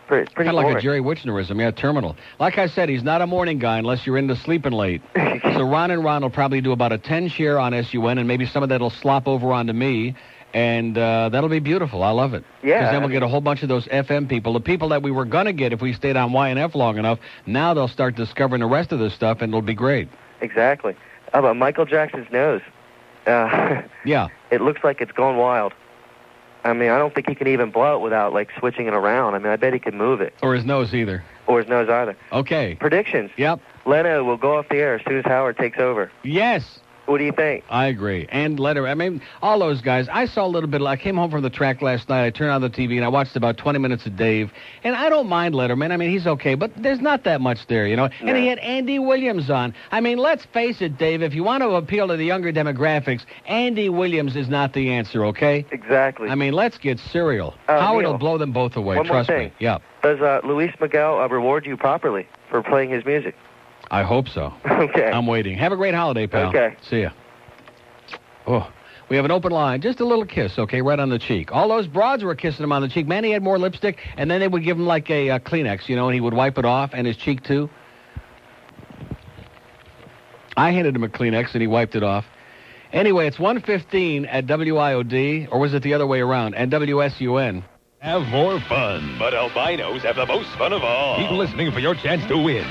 [SPEAKER 6] Pretty
[SPEAKER 2] kind of like
[SPEAKER 6] boring.
[SPEAKER 2] a Jerry Wichnerism, yeah, terminal. Like I said, he's not a morning guy unless you're into sleeping late. So Ron and Ron will probably do about a 10 share on SUN, and maybe some of that will slop over onto me, and that'll be beautiful. I love it.
[SPEAKER 6] Yeah.
[SPEAKER 2] Because then we'll get a whole bunch of those FM people, the people that we were going to get if we stayed on YNF long enough. Now they'll start discovering the rest of this stuff, and it'll be great.
[SPEAKER 6] Exactly. How about Michael Jackson's nose?
[SPEAKER 2] Yeah.
[SPEAKER 6] It looks like it's gone wild. I mean, I don't think he can even blow it without, switching it around. I mean, I bet he could move it.
[SPEAKER 2] Or his nose either.
[SPEAKER 6] Or his nose either.
[SPEAKER 2] Okay.
[SPEAKER 6] Predictions.
[SPEAKER 2] Yep.
[SPEAKER 6] Leno will go off the air as soon as Howard takes over.
[SPEAKER 2] Yes.
[SPEAKER 6] What do you think?
[SPEAKER 2] I agree. And Letterman. I mean, all those guys. I saw a little bit. I came home from the track last night. I turned on the TV, and I watched about 20 minutes of Dave. And I don't mind Letterman. I mean, he's okay. But there's not that much there, you know.
[SPEAKER 6] No.
[SPEAKER 2] And he had Andy Williams on. I mean, let's face it, Dave. If you want to appeal to the younger demographics, Andy Williams is not the answer, okay?
[SPEAKER 6] Exactly.
[SPEAKER 2] I mean, let's get serial. Howard
[SPEAKER 6] Neil,
[SPEAKER 2] will blow them both away.
[SPEAKER 6] one more
[SPEAKER 2] Trust
[SPEAKER 6] thing.
[SPEAKER 2] me. Yeah.
[SPEAKER 6] Does Luis Miguel reward you properly for playing his music?
[SPEAKER 2] I hope so.
[SPEAKER 6] Okay.
[SPEAKER 2] I'm waiting. Have a great holiday, pal.
[SPEAKER 6] Okay.
[SPEAKER 2] See ya. Oh, we have an open line. Just a little kiss, okay, right on the cheek. All those broads were kissing him on the cheek. Man, he had more lipstick, and then they would give him like a Kleenex, you know, and he would wipe it off, and his cheek, too. I handed him a Kleenex, and he wiped it off. Anyway, it's 1:15 at WIOD, or was it the other way around, and WSUN.
[SPEAKER 8] Have more fun, but albinos have the most fun of all. Keep listening for your chance to win.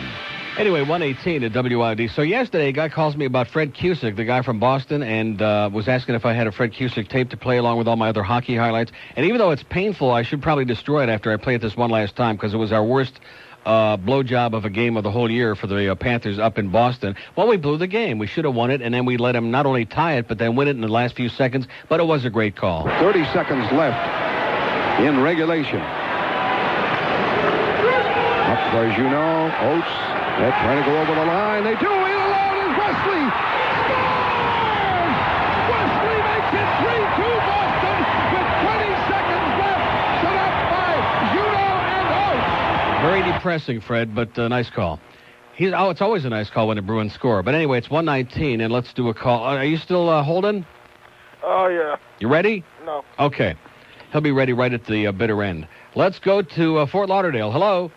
[SPEAKER 2] Anyway, 1:18 at WIOD. So yesterday, a guy calls me about Fred Cusick, the guy from Boston, and was asking if I had a Fred Cusick tape to play along with all my other hockey highlights. And even though it's painful, I should probably destroy it after I play it this one last time, because it was our worst blowjob of a game of the whole year for the Panthers up in Boston. Well, we blew the game. We should have won it, and then we let them not only tie it, but then win it in the last few seconds. But it was a great call.
[SPEAKER 10] 30 seconds left in regulation. Up, as you know, Oates. They're trying to go over the line. They do. In alone is Wesley. Scores!
[SPEAKER 5] 3-2 Boston with 20 seconds left. Set up by Juno and Oates.
[SPEAKER 2] Very depressing, Fred, but nice call. It's always a nice call when the Bruins score. But anyway, it's 119, and let's do a call. Are you still holding?
[SPEAKER 7] Oh, yeah.
[SPEAKER 2] You ready?
[SPEAKER 7] No.
[SPEAKER 2] Okay. He'll be ready right at the bitter end. Let's go to Fort Lauderdale. Hello?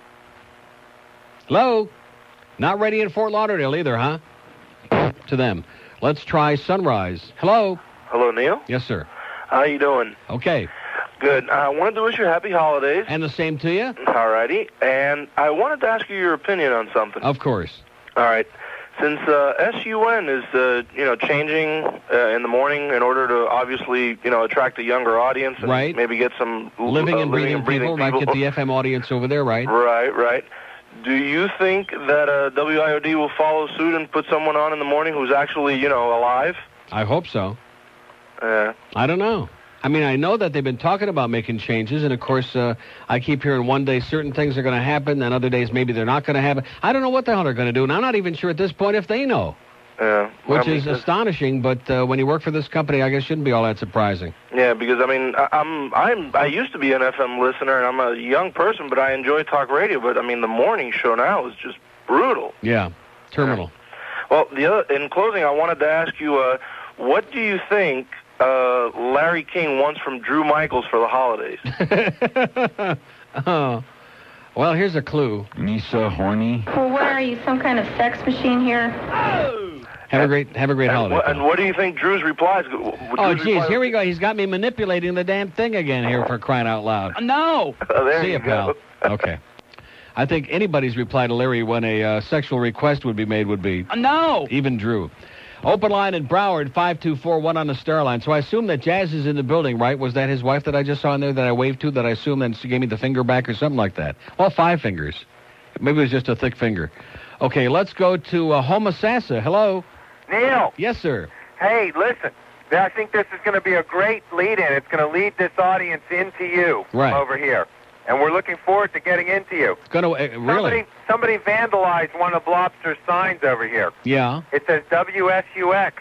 [SPEAKER 2] Hello? Not ready in Fort Lauderdale either, huh? To them. Let's try Sunrise. Hello?
[SPEAKER 11] Hello, Neil.
[SPEAKER 2] Yes, sir.
[SPEAKER 11] How you doing?
[SPEAKER 2] Okay.
[SPEAKER 11] Good. I wanted to wish you happy holidays.
[SPEAKER 2] And the same to you.
[SPEAKER 11] All righty. And I wanted to ask you your opinion on something.
[SPEAKER 2] Of course.
[SPEAKER 11] All right. Since SUN is, changing in the morning in order to obviously, attract a younger audience and
[SPEAKER 2] right.
[SPEAKER 11] maybe get some
[SPEAKER 2] living and breathing people, might get the FM audience over there, right?
[SPEAKER 11] Right. Do you think that WIOD will follow suit and put someone on in the morning who's actually, alive?
[SPEAKER 2] I hope so. I don't know. I mean, I know that they've been talking about making changes, and of course, I keep hearing one day certain things are going to happen, and other days maybe they're not going to happen. I don't know what the hell they're going to do, and I'm not even sure at this point if they know. Which is astonishing, but when you work for this company, I guess shouldn't be all that surprising.
[SPEAKER 11] Yeah, because I mean, I used to be an FM listener, and I'm a young person, but I enjoy talk radio. But I mean, the morning show now is just brutal.
[SPEAKER 2] Yeah, terminal.
[SPEAKER 11] Well, in closing, I wanted to ask you, what do you think Larry King wants from Drew Michaels for the holidays?
[SPEAKER 2] Oh. Well, here's a clue.
[SPEAKER 10] Nisa horny.
[SPEAKER 12] Well, what are you, some kind of sex machine here?
[SPEAKER 2] Have a great holiday.
[SPEAKER 11] And what do you think Drew's replies?
[SPEAKER 2] Oh, geez, here we go. He's got me manipulating the damn thing again here for crying out loud.
[SPEAKER 12] No.
[SPEAKER 2] See you, pal. Okay. I think anybody's reply to Larry when a sexual request would be made would be
[SPEAKER 12] no.
[SPEAKER 2] Even Drew. Open line in Broward, 524-1 on the star line. So I assume that Jazz is in the building, right? Was that his wife that I just saw in there that I waved to that I assume then she gave me the finger back or something like that? Well, 5 fingers. Maybe it was just a thick finger. Okay, let's go to Homosassa. Hello?
[SPEAKER 14] Neil.
[SPEAKER 2] Yes, sir.
[SPEAKER 14] Hey, listen. I think this is going to be a great lead-in. It's going to lead this audience into you over here. And we're looking forward to getting into you.
[SPEAKER 2] Really?
[SPEAKER 14] Somebody vandalized one of Blobster's signs over here.
[SPEAKER 2] Yeah.
[SPEAKER 14] It says WSUX.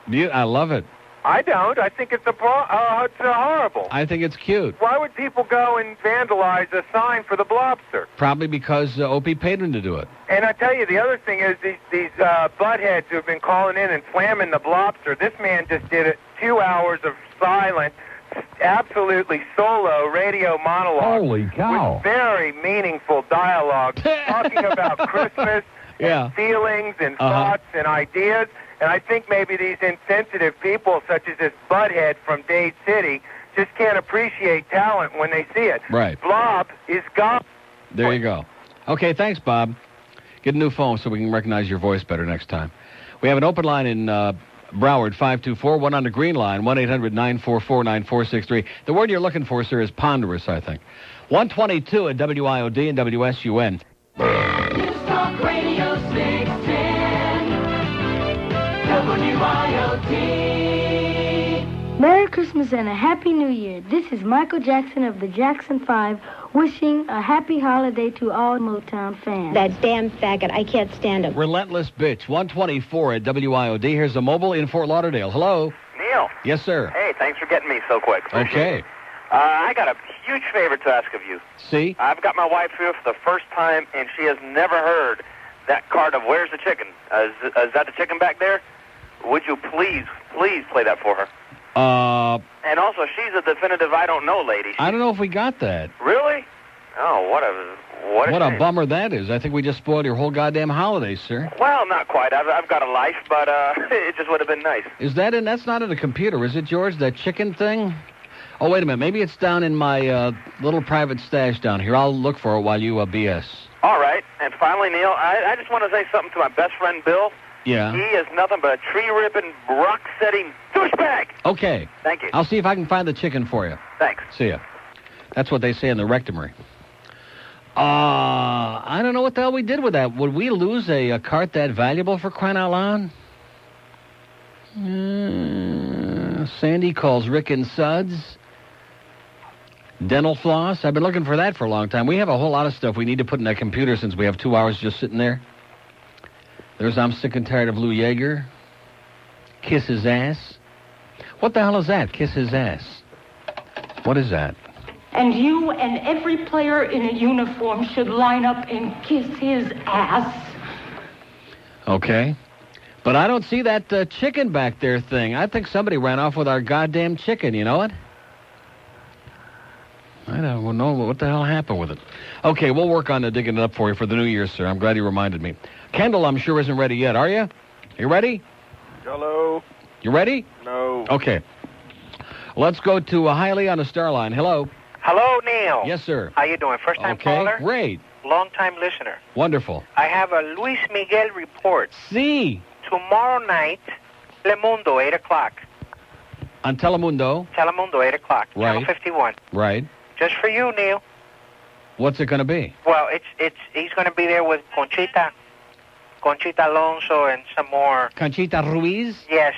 [SPEAKER 2] I love it.
[SPEAKER 14] I don't. I think it's horrible.
[SPEAKER 2] I think it's cute.
[SPEAKER 14] Why would people go and vandalize a sign for the Blobster?
[SPEAKER 2] Probably because Opie paid them to do it.
[SPEAKER 14] And I tell you, the other thing is these buttheads who have been calling in and slamming the Blobster. This man just did 2 hours of silent, absolutely solo radio monologue.
[SPEAKER 10] Holy cow.
[SPEAKER 14] With very meaningful dialogue, talking about Christmas and feelings and thoughts and ideas. And I think maybe these insensitive people, such as this butthead from Dade City, just can't appreciate talent when they see it.
[SPEAKER 2] Right.
[SPEAKER 14] Blob is gone.
[SPEAKER 2] There you go. Okay, thanks, Bob. Get a new phone so we can recognize your voice better next time. We have an open line in Broward, 524-1 on the green line, 1-800-944-9463. The word you're looking for, sir, is ponderous, I think. 122 at WIOD and WSUN.
[SPEAKER 5] News Talk Radio 610 WIOD.
[SPEAKER 15] Merry Christmas and a Happy New Year. This is Michael Jackson of the Jackson 5 wishing a happy holiday to all Motown fans.
[SPEAKER 25] That damn faggot. I can't stand him.
[SPEAKER 2] Relentless bitch. 124 at WIOD. Here's a mobile in Fort Lauderdale. Hello.
[SPEAKER 16] Neil.
[SPEAKER 2] Yes, sir.
[SPEAKER 16] Hey, thanks for getting me so quick.
[SPEAKER 2] Okay.
[SPEAKER 16] I got a huge favor to ask of you.
[SPEAKER 2] See?
[SPEAKER 16] I've got my wife here for the first time, and she has never heard that card of Where's the Chicken? Is that the chicken back there? Would you please play that for her? And also, she's a definitive I don't know lady.
[SPEAKER 2] I don't know if we got that.
[SPEAKER 16] Really? Oh, what a
[SPEAKER 2] bummer that is. I think we just spoiled your whole goddamn holiday, sir.
[SPEAKER 16] Well, not quite. I've got a life, but it just would have been nice.
[SPEAKER 2] Is that in? That's not in a computer, is it, George? That chicken thing? Oh, wait a minute. Maybe it's down in my little private stash down here. I'll look for it while you BS.
[SPEAKER 16] All right. And finally, Neil, I just want to say something to my best friend, Bill.
[SPEAKER 2] Yeah.
[SPEAKER 16] He is nothing but a tree-ripping, rock-setting douchebag.
[SPEAKER 2] Okay.
[SPEAKER 16] Thank you.
[SPEAKER 2] I'll see if I can find the chicken for you.
[SPEAKER 16] Thanks.
[SPEAKER 2] See ya. That's what they say in the rectory. I don't know what the hell we did with that. Would we lose a cart that valuable for crying out loud? Sandy calls Rick and Suds. Dental floss. I've been looking for that for a long time. We have a whole lot of stuff we need to put in that computer since we have 2 hours just sitting there. There's I'm sick and tired of Lou Yeager. Kiss his ass. What the hell is that? Kiss his ass. What is that?
[SPEAKER 4] And you and every player in a uniform should line up and kiss his ass.
[SPEAKER 2] Okay. But I don't see that chicken back there thing. I think somebody ran off with our goddamn chicken, you know it? I don't know what the hell happened with it. Okay, we'll work on digging it up for you for the New Year, sir. I'm glad you reminded me. Kendall, I'm sure, isn't ready yet, are you? You ready?
[SPEAKER 7] Hello.
[SPEAKER 2] You ready?
[SPEAKER 7] No.
[SPEAKER 2] Okay. Let's go to Hiley on the Star Line. Hello.
[SPEAKER 9] Hello, Neil.
[SPEAKER 2] Yes, sir.
[SPEAKER 9] How you doing? First-time caller?
[SPEAKER 2] Great.
[SPEAKER 9] Long-time listener.
[SPEAKER 2] Wonderful.
[SPEAKER 9] I have a Luis Miguel report.
[SPEAKER 2] See.
[SPEAKER 9] Tomorrow night, Telemundo, 8 o'clock.
[SPEAKER 2] On Telemundo?
[SPEAKER 9] Telemundo, 8 o'clock.
[SPEAKER 2] Right.
[SPEAKER 9] Channel 51.
[SPEAKER 2] Right.
[SPEAKER 9] Just for you, Neil.
[SPEAKER 2] What's it going to be?
[SPEAKER 9] Well, he's going to be there with Conchita Alonso, and some more.
[SPEAKER 2] Conchita Ruiz?
[SPEAKER 9] Yes.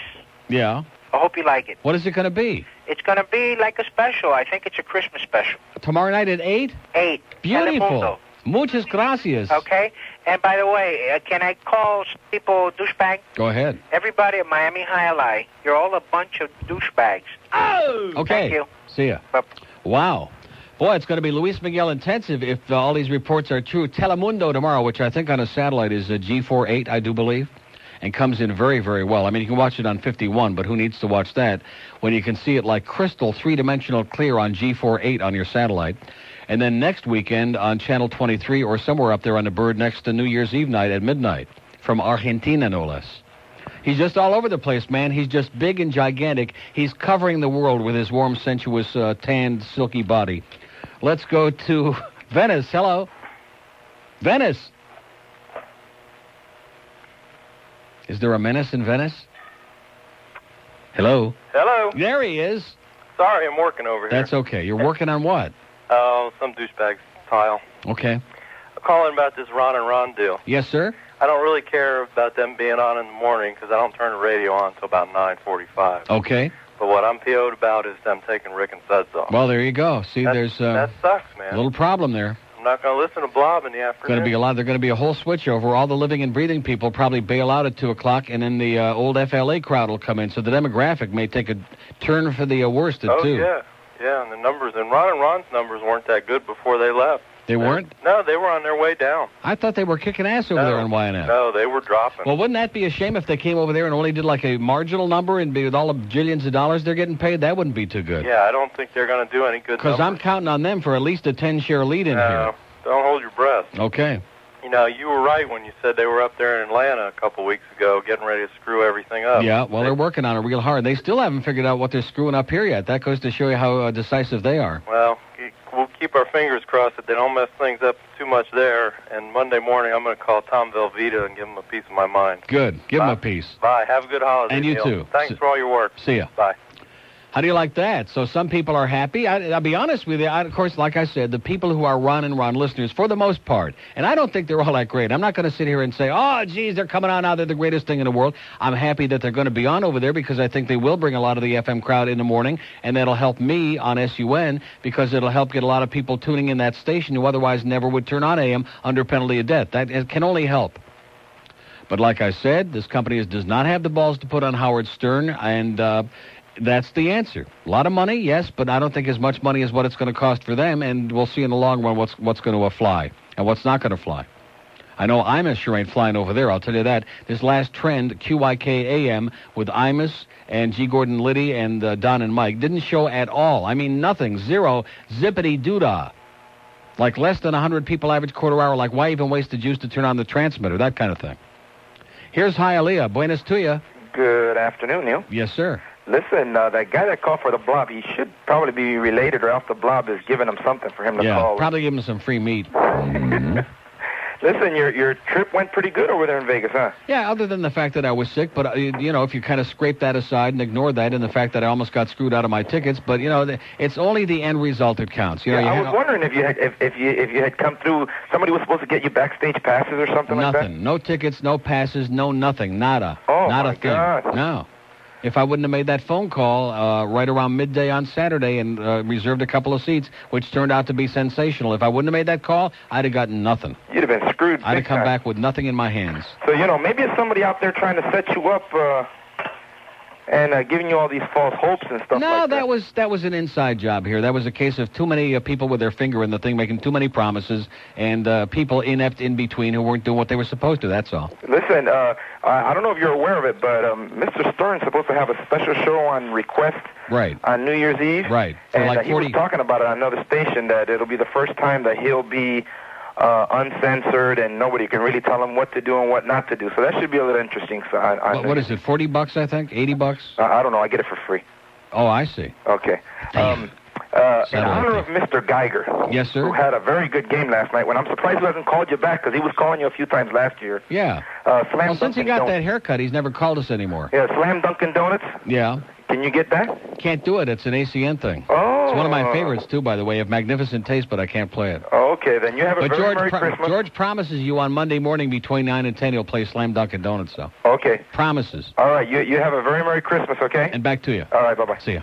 [SPEAKER 2] Yeah.
[SPEAKER 9] I hope you like it.
[SPEAKER 2] What is it going to be?
[SPEAKER 9] It's going to be like a special. I think it's a Christmas special.
[SPEAKER 2] Tomorrow night at 8?
[SPEAKER 9] 8.
[SPEAKER 2] Beautiful.
[SPEAKER 9] Telemundo.
[SPEAKER 2] Muchas gracias.
[SPEAKER 9] Okay. And by the way, can I call people douchebag?
[SPEAKER 2] Go ahead.
[SPEAKER 9] Everybody at Miami Hialeah, you're all a bunch of douchebags.
[SPEAKER 2] Oh! Okay.
[SPEAKER 9] Thank you.
[SPEAKER 2] See ya.
[SPEAKER 9] Bye.
[SPEAKER 2] Wow. Boy, it's going to be Luis Miguel intensive if all these reports are true. Telemundo tomorrow, which I think on a satellite is a G48, I do believe, and comes in very, very well. I mean, you can watch it on 51, but who needs to watch that when you can see it like crystal, three-dimensional clear on G48 on your satellite. And then next weekend on Channel 23 or somewhere up there on the bird next to New Year's Eve night at midnight from Argentina, no less. He's just all over the place, man. He's just big and gigantic. He's covering the world with his warm, sensuous, tanned, silky body. Let's go to Venice. Hello. Venice. Is there a menace in Venice? Hello.
[SPEAKER 7] Hello.
[SPEAKER 2] There he is.
[SPEAKER 7] Sorry, I'm working over here.
[SPEAKER 2] That's okay. You're working on what?
[SPEAKER 7] Some douchebag's tile.
[SPEAKER 2] Okay.
[SPEAKER 7] I'm calling about this Ron and Ron deal.
[SPEAKER 2] Yes, sir?
[SPEAKER 7] I don't really care about them being on in the morning because I don't turn the radio on until about 9:45.
[SPEAKER 2] Okay.
[SPEAKER 7] But what I'm PO'd about is them taking Rick and Suds off.
[SPEAKER 2] Well, there you go. See, there's
[SPEAKER 7] that sucks, man.
[SPEAKER 2] a little problem there.
[SPEAKER 7] I'm not going to listen to Blob in the afternoon.
[SPEAKER 2] Going to be a lot. There's going to be a whole switch over. All the living and breathing people probably bail out at 2 o'clock, and then the old FLA crowd will come in. So the demographic may take a turn for the worst at 2.
[SPEAKER 7] Yeah, and the numbers, and Ron and Ron's numbers weren't that good before they left.
[SPEAKER 2] They weren't?
[SPEAKER 7] No, they were on their way down.
[SPEAKER 2] I thought they were kicking ass over there on YNF.
[SPEAKER 7] No, they were dropping.
[SPEAKER 2] Well, wouldn't that be a shame if they came over there and only did like a marginal number and with all the jillions of dollars they're getting paid? That wouldn't be too good.
[SPEAKER 7] Yeah, I don't think they're going to do any good
[SPEAKER 2] because I'm counting on them for at least a 10-share lead in here.
[SPEAKER 7] Don't hold your breath.
[SPEAKER 2] Okay.
[SPEAKER 7] You know, you were right when you said they were up there in Atlanta a couple weeks ago getting ready to screw everything up.
[SPEAKER 2] Yeah, well, they're working on it real hard. They still haven't figured out what they're screwing up here yet. That goes to show you how decisive they are.
[SPEAKER 7] Well, we'll keep our fingers crossed that they don't mess things up too much there. And Monday morning, I'm going to call Tom Velveeta and give him a piece of my mind.
[SPEAKER 2] Good. Give him a piece.
[SPEAKER 7] Bye. Have a good holiday,
[SPEAKER 2] And you
[SPEAKER 7] Neil.
[SPEAKER 2] too.
[SPEAKER 7] Thanks for all your work.
[SPEAKER 2] See ya.
[SPEAKER 7] Bye.
[SPEAKER 2] How do you like that? So some people are happy. I'll be honest with you. Of course, like I said, the people who are Ron and Ron listeners, for the most part, and I don't think they're all that great. I'm not going to sit here and say, oh, geez, they're coming on now. They're the greatest thing in the world. I'm happy that they're going to be on over there because I think they will bring a lot of the FM crowd in the morning, and that'll help me on SUN because it'll help get a lot of people tuning in that station who otherwise never would turn on AM under penalty of death. That it can only help. But like I said, this company does not have the balls to put on Howard Stern, and that's the answer. A lot of money, yes, but I don't think as much money as what it's going to cost for them, and we'll see in the long run what's going to fly and what's not going to fly. I know Imus sure ain't flying over there, I'll tell you that. This last trend, QYK AM, with Imus and G. Gordon Liddy and Don and Mike, didn't show at all. I mean, nothing. Zero. Zippity-doo-dah. Like less than 100 people average quarter hour, like why even waste the juice to turn on the transmitter, that kind of thing. Here's Hialeah. Buenas to you.
[SPEAKER 17] Good afternoon, Neil.
[SPEAKER 2] Yes, sir.
[SPEAKER 17] Listen, that guy that called for the Blob, he should probably be related, or else the Blob is giving him something for him to call.
[SPEAKER 2] Yeah, probably give him some free meat.
[SPEAKER 17] Listen, your trip went pretty good over there in Vegas, huh?
[SPEAKER 2] Yeah, other than the fact that I was sick, but, you know, if you kind of scrape that aside and ignore that and the fact that I almost got screwed out of my tickets, but, you know, it's only the end result that counts. You know,
[SPEAKER 17] I was wondering if you had come through, somebody was supposed to get you backstage passes or something like that?
[SPEAKER 2] Nothing. No tickets, no passes, no nothing. Nada.
[SPEAKER 17] Oh,
[SPEAKER 2] Not
[SPEAKER 17] my
[SPEAKER 2] a thing.
[SPEAKER 17] God.
[SPEAKER 2] No. If I wouldn't have made that phone call right around midday on Saturday and reserved a couple of seats, which turned out to be sensational, if I wouldn't have made that call, I'd have gotten nothing.
[SPEAKER 17] You'd have been screwed.
[SPEAKER 2] I'd have come back with nothing in my hands.
[SPEAKER 17] So, you know, maybe it's somebody out there trying to set you up. and giving you all these false hopes and stuff
[SPEAKER 2] No,
[SPEAKER 17] like that.
[SPEAKER 2] that was an inside job here. That was a case of too many people with their finger in the thing, making too many promises, and people inept in between who weren't doing what they were supposed to. That's all.
[SPEAKER 17] Listen, I don't know if you're aware of it, but Mr. Stern's supposed to have a special show on request on New Year's Eve.
[SPEAKER 2] Right.
[SPEAKER 17] For and like 40... he was talking about it on another station, that it'll be the first time that he'll be uncensored and nobody can really tell him what to do and what not to do. So that should be a little interesting. So
[SPEAKER 2] what is it, $40, I think? $80?
[SPEAKER 17] I don't know. I get it for free.
[SPEAKER 2] Oh, I see.
[SPEAKER 17] Okay. In honor of Mr. Geiger.
[SPEAKER 2] Yes, sir.
[SPEAKER 17] Who had a very good game last night. When I'm surprised he hasn't called you back, because he was calling you a few times last year.
[SPEAKER 2] Yeah. Since he got that haircut, he's never called us anymore.
[SPEAKER 17] Yeah, Slam Dunkin' Donuts?
[SPEAKER 2] Yeah.
[SPEAKER 17] Can you get that?
[SPEAKER 2] Can't do it. It's an ACN thing.
[SPEAKER 17] Oh.
[SPEAKER 2] It's one of my favorites, too, by the way. Of magnificent taste, but I can't play it.
[SPEAKER 17] Oh, okay, then you have a very Merry Christmas.
[SPEAKER 2] George promises you on Monday morning between 9 and 10 he'll play Slam Dunkin' Donuts, though.
[SPEAKER 17] Okay.
[SPEAKER 2] Promises.
[SPEAKER 17] All right, you have a very Merry Christmas, okay?
[SPEAKER 2] And back to you.
[SPEAKER 17] All right, bye-bye.
[SPEAKER 2] See ya.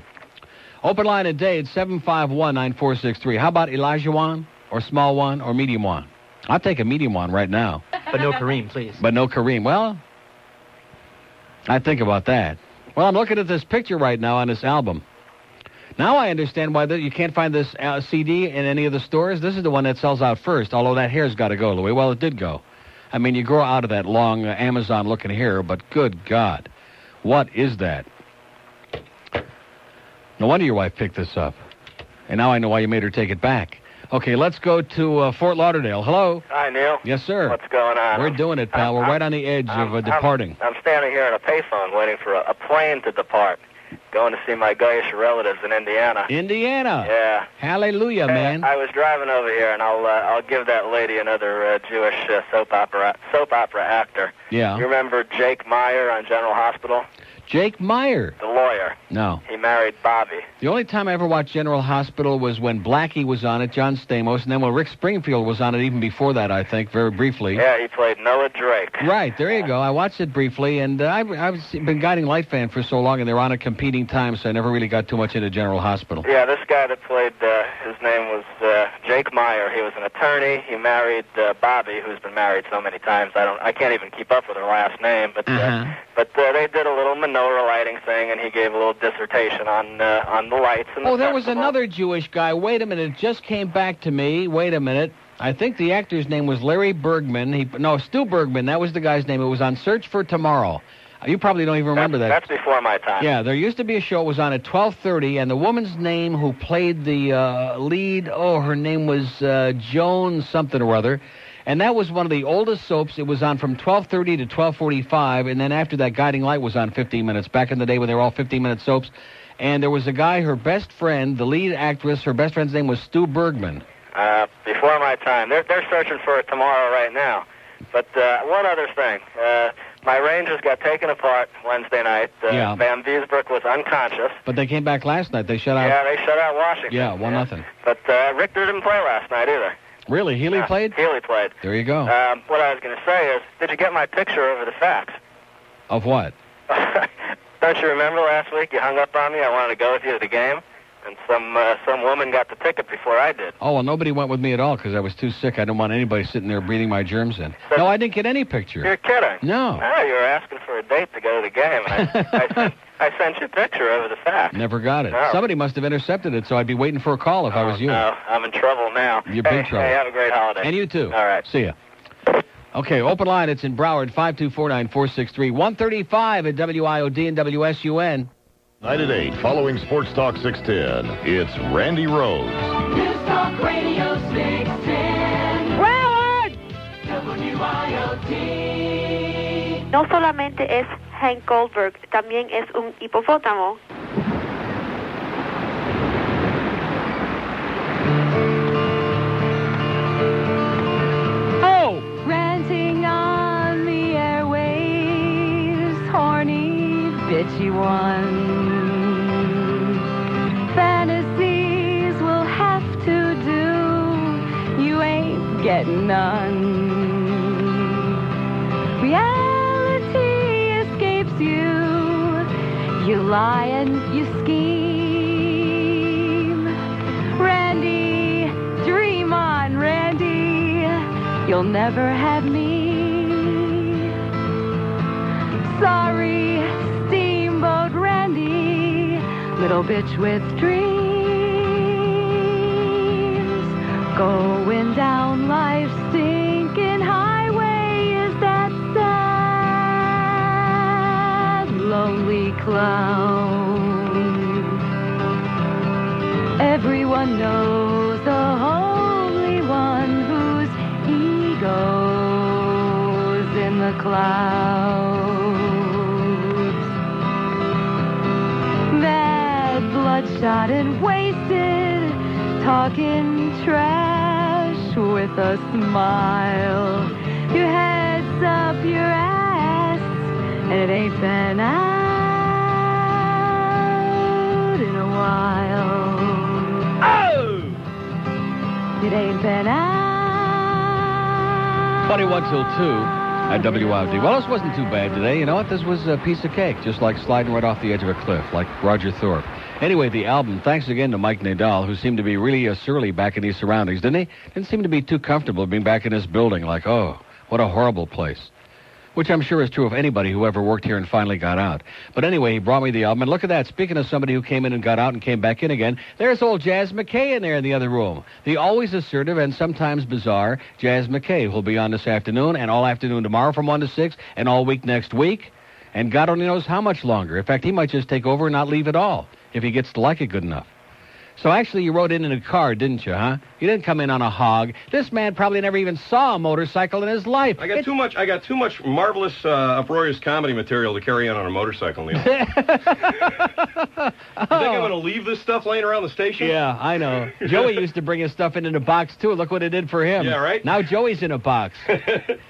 [SPEAKER 2] Open line at Dade, 751-9463. How about Elijah one, or small one, or medium one? I'll take a medium one right now.
[SPEAKER 19] But no Kareem, please.
[SPEAKER 2] But no Kareem. Well, I think about that. Well, I'm looking at this picture right now on this album. Now I understand why you can't find this CD in any of the stores. This is the one that sells out first, although that hair's got to go, Louis. Well, it did go. I mean, you grow out of that long Amazon-looking hair, but good God. What is that? No wonder your wife picked this up. And now I know why you made her take it back. Okay, let's go to Fort Lauderdale. Hello.
[SPEAKER 20] Hi, Neil.
[SPEAKER 2] Yes, sir.
[SPEAKER 20] What's going on?
[SPEAKER 2] We're doing it, pal. We're right on the edge of departing.
[SPEAKER 20] I'm standing here in a payphone waiting for a plane to depart. Going to see my Gayish relatives in Indiana.
[SPEAKER 2] Indiana?
[SPEAKER 20] Yeah.
[SPEAKER 2] Hallelujah, man.
[SPEAKER 20] I was driving over here, and I'll give that lady another Jewish soap opera actor.
[SPEAKER 2] Yeah.
[SPEAKER 20] You remember Jake Meyer on General Hospital?
[SPEAKER 2] Jake Meyer?
[SPEAKER 20] The lawyer.
[SPEAKER 2] No.
[SPEAKER 20] He married Bobby.
[SPEAKER 2] The only time I ever watched General Hospital was when Blackie was on it, John Stamos, and then when Rick Springfield was on it, even before that, I think, very briefly.
[SPEAKER 20] Yeah, he played Noah Drake.
[SPEAKER 2] Right, there you go. I watched it briefly, and I've been guiding Light Fan for so long, and they were on at competing times, so I never really got too much into General Hospital.
[SPEAKER 20] Yeah, this guy that played, his name was Jake Meyer. He was an attorney. He married Bobby, who's been married so many times. I can't even keep up with her last name, but they did a little menorah lighting thing, and he gave a little dissertation on the lights. And
[SPEAKER 2] there was another Jewish guy. Wait a minute, it just came back to me. Wait a minute. I think the actor's name was Larry Bergman. Stu Bergman. That was the guy's name. It was on Search for Tomorrow. You probably don't even remember that.
[SPEAKER 20] That's before my time.
[SPEAKER 2] Yeah, there used to be a show. It was on at 12:30, and the woman's name who played the lead, her name was Joan something or other. And that was one of the oldest soaps. It was on from 12:30 to 12:45, and then after that, Guiding Light was on 15 minutes. Back in the day when they were all 15-minute soaps. And there was a guy, her best friend, the lead actress, her best friend's name was Stu Bergman.
[SPEAKER 20] Before my time. They're searching for it tomorrow right now. But one other thing. My Rangers got taken apart Wednesday night. Van Biesbroek was unconscious.
[SPEAKER 2] But they came back last night. They shut out...
[SPEAKER 20] Yeah, they shut out Washington.
[SPEAKER 2] Yeah, 1-0.
[SPEAKER 20] But Richter didn't play last night either.
[SPEAKER 2] Really? Healy played?
[SPEAKER 20] Healy played.
[SPEAKER 2] There you go.
[SPEAKER 20] What I was going to say is, did you get my picture over the fax?
[SPEAKER 2] Of what?
[SPEAKER 20] Don't you remember last week you hung up on me? I wanted to go with you to the game, and some woman got the ticket before I did.
[SPEAKER 2] Oh, well, nobody went with me at all because I was too sick. I didn't want anybody sitting there breathing my germs in. No, I didn't get any picture.
[SPEAKER 20] You're kidding.
[SPEAKER 2] No.
[SPEAKER 20] You were asking for a date to go to the game. I sent you a picture over the fax.
[SPEAKER 2] Never got it.
[SPEAKER 20] No.
[SPEAKER 2] Somebody must have intercepted it, so I'd be waiting for a call if I was you.
[SPEAKER 20] No, I'm in trouble now.
[SPEAKER 2] You're big trouble.
[SPEAKER 20] Hey, have a great holiday.
[SPEAKER 2] And you too.
[SPEAKER 20] All right.
[SPEAKER 2] See ya. Okay, open line. It's in Broward, 524-9463. 135 at WIOD and WSUN.
[SPEAKER 3] Night at 8, following Sports Talk 610, it's Randy Rhodes.
[SPEAKER 5] News Talk Radio 610. Broward! WIOD.
[SPEAKER 21] No solamente es Hank Goldberg, también es un hipopótamo.
[SPEAKER 22] Ranting on the airwaves, horny, bitchy one. Fantasies will have to do, you ain't getting none. Reality escapes you, you lie and you scheme. Randy, dream on, Randy, you'll never have me. Sorry, Steamboat dog Randy, little bitch with dreams. Going down life's stinking highway is that sad, lonely clown. Everyone knows the only one whose ego's in the clouds. Mad, bloodshot, and wasted, talking trash with a smile. Your head's up your ass, and it ain't been out in a while. It ain't been out.
[SPEAKER 2] 21 till 2 at WIOD. Well, this wasn't too bad today. You know what? This was a piece of cake, just like sliding right off the edge of a cliff, like Roger Thorpe. Anyway, the album, thanks again to Mike Nadal, who seemed to be really surly back in these surroundings, didn't he? Didn't seem to be too comfortable being back in this building, like, oh, what a horrible place. Which I'm sure is true of anybody who ever worked here and finally got out. But anyway, he brought me the album, and look at that. Speaking of somebody who came in and got out and came back in again, there's old Jazz McKay in there in the other room. The always assertive and sometimes bizarre Jazz McKay, who'll be on this afternoon and all afternoon tomorrow from 1 to 6 and all week next week. And God only knows how much longer. In fact, he might just take over and not leave at all if he gets to like it good enough. So actually, you rode in a car, didn't you, huh? You didn't come in on a hog. This man probably never even saw a motorcycle in his life.
[SPEAKER 13] I got too much marvelous, uproarious comedy material to carry on a motorcycle, Neil. You think I'm going to leave this stuff laying around the station?
[SPEAKER 2] Yeah, I know. Joey used to bring his stuff in a box, too. Look what it did for him.
[SPEAKER 13] Yeah, right?
[SPEAKER 2] Now Joey's in a box.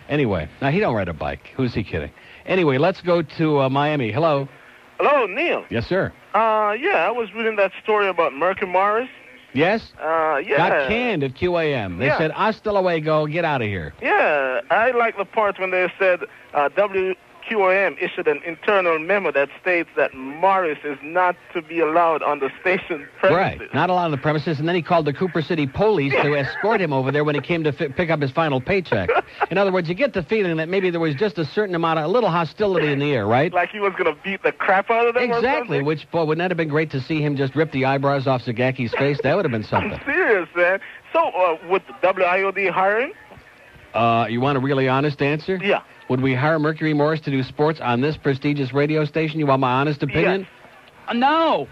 [SPEAKER 2] Anyway, now he don't ride a bike. Who's he kidding? Anyway, let's go to Miami. Hello.
[SPEAKER 11] Hello, Neil.
[SPEAKER 2] Yes, sir.
[SPEAKER 11] Yeah, I was reading that story about Merck and Morris.
[SPEAKER 2] Yes?
[SPEAKER 11] Yeah.
[SPEAKER 2] Got canned at QAM. They said, hasta luego, get out of here.
[SPEAKER 11] Yeah, I like the part when they said WQAM issued an internal memo that states that Morris is not to be allowed on the station premises.
[SPEAKER 2] Right, not allowed on the premises, and then he called the Cooper City police to escort him over there when he came to pick up his final paycheck. In other words, you get the feeling that maybe there was just a certain amount of, a little hostility in the air, right?
[SPEAKER 11] Like he was going to beat the crap out of them
[SPEAKER 2] Exactly, which, boy, wouldn't that have been great to see him just rip the eyebrows off Zagaki's face? That would have been something.
[SPEAKER 11] I'm serious, man. So, would the WIOD hire him?
[SPEAKER 2] You want a really honest answer?
[SPEAKER 11] Yeah.
[SPEAKER 2] Would we hire Mercury Morris to do sports on this prestigious radio station? You want my honest opinion?
[SPEAKER 11] Yes.
[SPEAKER 2] No.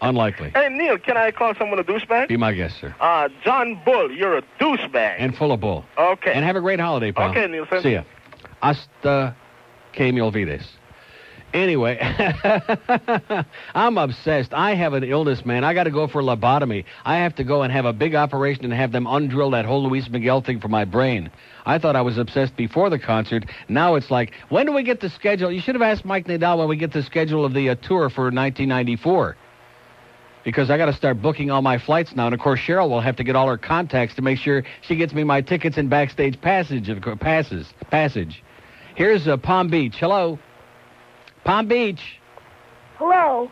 [SPEAKER 2] Unlikely.
[SPEAKER 11] Hey, Neil, can I call someone a douchebag?
[SPEAKER 2] Be my guest, sir.
[SPEAKER 11] John Bull, you're a douchebag.
[SPEAKER 2] And full of bull.
[SPEAKER 11] Okay.
[SPEAKER 2] And have a great holiday, pal.
[SPEAKER 11] Okay, Neil.
[SPEAKER 2] See ya. Hasta que me olvides. Anyway, I'm obsessed. I have an illness, man. I got to go for a lobotomy. I have to go and have a big operation and have them undrill that whole Luis Miguel thing from my brain. I thought I was obsessed before the concert. Now it's like, when do we get the schedule? You should have asked Mike Nadal when we get the schedule of the tour for 1994. Because I got to start booking all my flights now. And, of course, Cheryl will have to get all her contacts to make sure she gets me my tickets and backstage passage. Here's Palm Beach. Hello. Palm Beach.
[SPEAKER 18] Hello.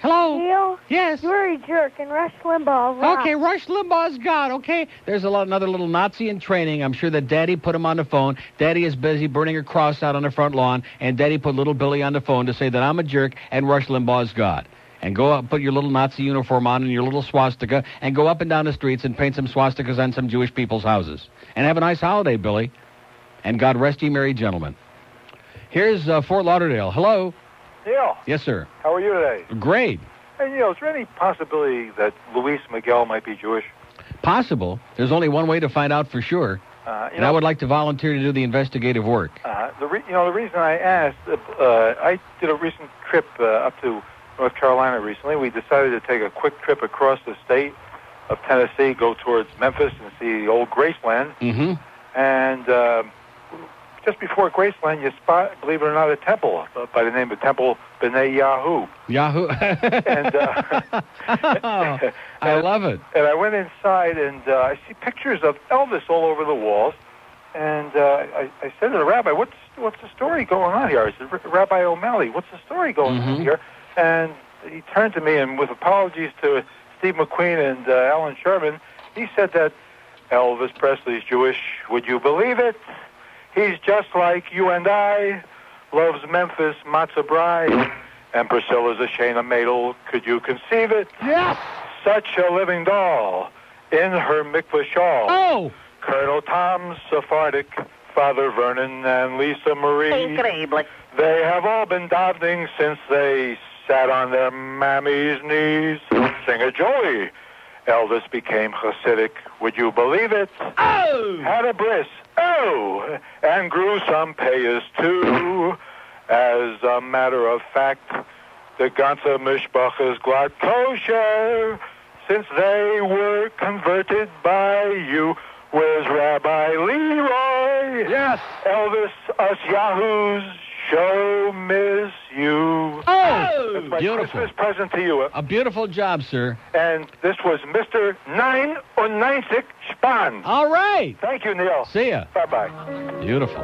[SPEAKER 2] Hello.
[SPEAKER 18] Neil?
[SPEAKER 2] Yes.
[SPEAKER 18] You're a jerk, and Rush Limbaugh rocks.
[SPEAKER 2] Okay, Rush Limbaugh's God, okay? There's another little Nazi in training. I'm sure that Daddy put him on the phone. Daddy is busy burning a cross out on the front lawn, and Daddy put little Billy on the phone to say that I'm a jerk and Rush Limbaugh's God. And go up, put your little Nazi uniform on and your little swastika, and go up and down the streets and paint some swastikas on some Jewish people's houses. And have a nice holiday, Billy. And God rest ye merry gentlemen. Here's Fort Lauderdale. Hello.
[SPEAKER 19] Neil.
[SPEAKER 2] Yes, sir.
[SPEAKER 19] How are you today?
[SPEAKER 2] Great.
[SPEAKER 19] Hey, Neil, is there any possibility that Luis Miguel might be Jewish?
[SPEAKER 2] Possible. There's only one way to find out for sure. And I would like to volunteer to do the investigative work.
[SPEAKER 19] The reason I asked, I did a recent trip up to North Carolina recently. We decided to take a quick trip across the state of Tennessee, go towards Memphis and see the old Graceland.
[SPEAKER 2] Mm-hmm.
[SPEAKER 19] And just before Graceland, you spot, believe it or not, a temple by the name of Temple B'nai Yahoo.
[SPEAKER 2] Yahoo.
[SPEAKER 19] And
[SPEAKER 2] I love it.
[SPEAKER 19] And I went inside, and I see pictures of Elvis all over the walls. And I said to the rabbi, what's the story going on here? I said, Rabbi O'Malley, what's the story going on here? And he turned to me, and with apologies to Steve McQueen and Alan Sherman, he said that Elvis Presley's Jewish. Would you believe it? He's just like you and I, loves Memphis, Matzah Bride, And Priscilla's a Shayna Madel. Could you conceive it?
[SPEAKER 2] Yes!
[SPEAKER 19] Such a living doll in her mikvah shawl.
[SPEAKER 2] Oh!
[SPEAKER 19] Colonel Tom Sephardic, Father Vernon, and Lisa Marie.
[SPEAKER 21] Increíble.
[SPEAKER 19] They have all been davening since they sat on their mammy's knees. Singer Joey. Elvis became Hasidic. Would you believe it?
[SPEAKER 2] Oh!
[SPEAKER 19] Had a bris. Oh! And grew some payas too. As a matter of fact, the Ganze Mishpach is glad kosher since they were converted by you. Where's Rabbi Leroy?
[SPEAKER 2] Yes.
[SPEAKER 19] Elvis, us yahoos, show miss you.
[SPEAKER 2] Oh!
[SPEAKER 19] That's my
[SPEAKER 2] Beautiful.
[SPEAKER 19] Christmas present to you.
[SPEAKER 2] A beautiful job, sir.
[SPEAKER 19] And this was Mr. 99 Span.
[SPEAKER 2] All right.
[SPEAKER 19] Thank you, Neil.
[SPEAKER 2] See ya.
[SPEAKER 19] Bye-bye.
[SPEAKER 2] Beautiful.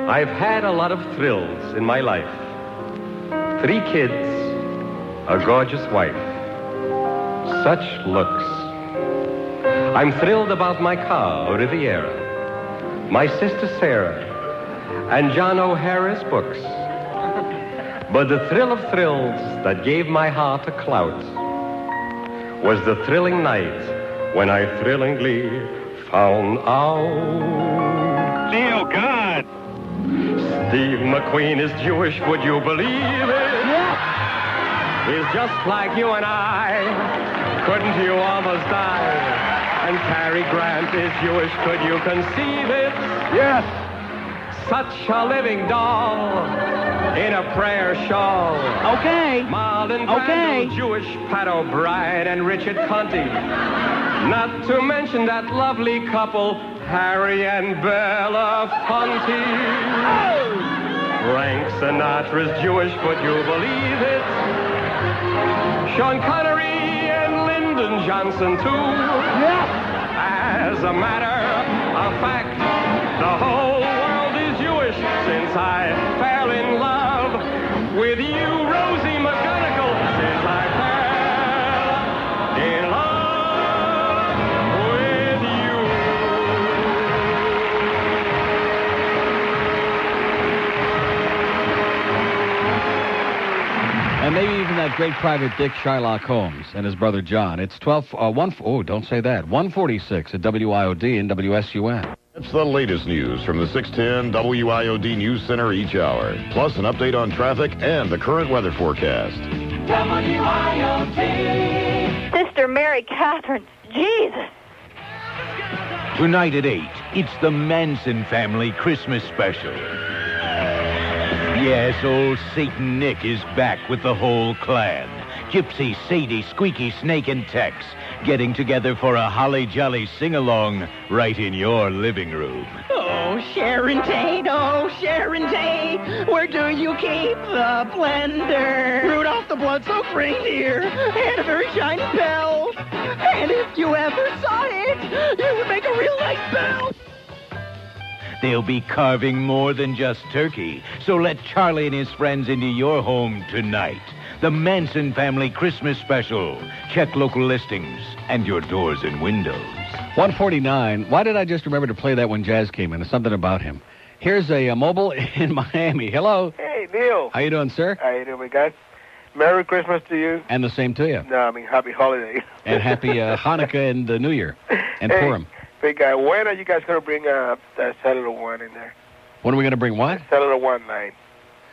[SPEAKER 1] I've had a lot of thrills in my life. 3 kids, a gorgeous wife. Such looks. I'm thrilled about my car, Riviera, my sister Sarah, and John O'Hara's books. But the thrill of thrills that gave my heart a clout was the thrilling night when I thrillingly found out.
[SPEAKER 5] Neil, God!
[SPEAKER 1] Steve McQueen is Jewish, would you believe it? He's just like you and I. Couldn't you almost die? And Cary Grant is Jewish, could you conceive it?
[SPEAKER 2] Yes.
[SPEAKER 1] Such a living doll in a prayer shawl.
[SPEAKER 2] Okay.
[SPEAKER 1] Marlon
[SPEAKER 2] Okay.
[SPEAKER 1] Brando, Jewish, Pat O'Brien and Richard Conte. Not to mention that lovely couple, Harry and Belafonte. Frank Sinatra's Jewish, could you believe it? Sean Connery and Lyndon Johnson, too.
[SPEAKER 2] Yes.
[SPEAKER 1] As a matter of fact, the whole world is Jewish since I fell in love with you, Rosie McGonigal, since I fell in love with you.
[SPEAKER 2] And maybe even that great Private Dick Shylock Holmes and his brother John. It's don't say that. 146 at WIOD and WSUN.
[SPEAKER 3] It's the latest news from the 610 WIOD News Center each hour, plus an update on traffic and the current weather forecast.
[SPEAKER 18] WIOD.
[SPEAKER 21] Sister Mary Catherine, Jesus.
[SPEAKER 6] Tonight at 8, it's the Manson Family Christmas Special. Yes, old Satan Nick is back with the whole clan. Gypsy, Sadie, Squeaky, Snake, and Tex getting together for a holly jolly sing-along right in your living room.
[SPEAKER 8] Oh, Sharon Tate, where do you keep the blender? Rudolph the blood-soaked reindeer had a very shiny bell. And if you ever saw it, you would make a real nice bell.
[SPEAKER 6] They'll be carving more than just turkey, so let Charlie and his friends into your home tonight. The Manson Family Christmas Special. Check local listings and your doors and windows.
[SPEAKER 2] 149. Why did I just remember to play that when Jazz came in? It's something about him. Here's a mobile in Miami. Hello.
[SPEAKER 11] Hey, Neil.
[SPEAKER 2] How you doing, sir?
[SPEAKER 11] How you doing, my guy? Merry Christmas to you.
[SPEAKER 2] And the same to you.
[SPEAKER 11] No, I mean, happy holiday.
[SPEAKER 2] And happy Hanukkah and New Year. And
[SPEAKER 11] hey,
[SPEAKER 2] Purim.
[SPEAKER 11] Big guy, when are you guys going to bring that cellular one in there?
[SPEAKER 2] When are we going to bring what?
[SPEAKER 11] Cellular one line.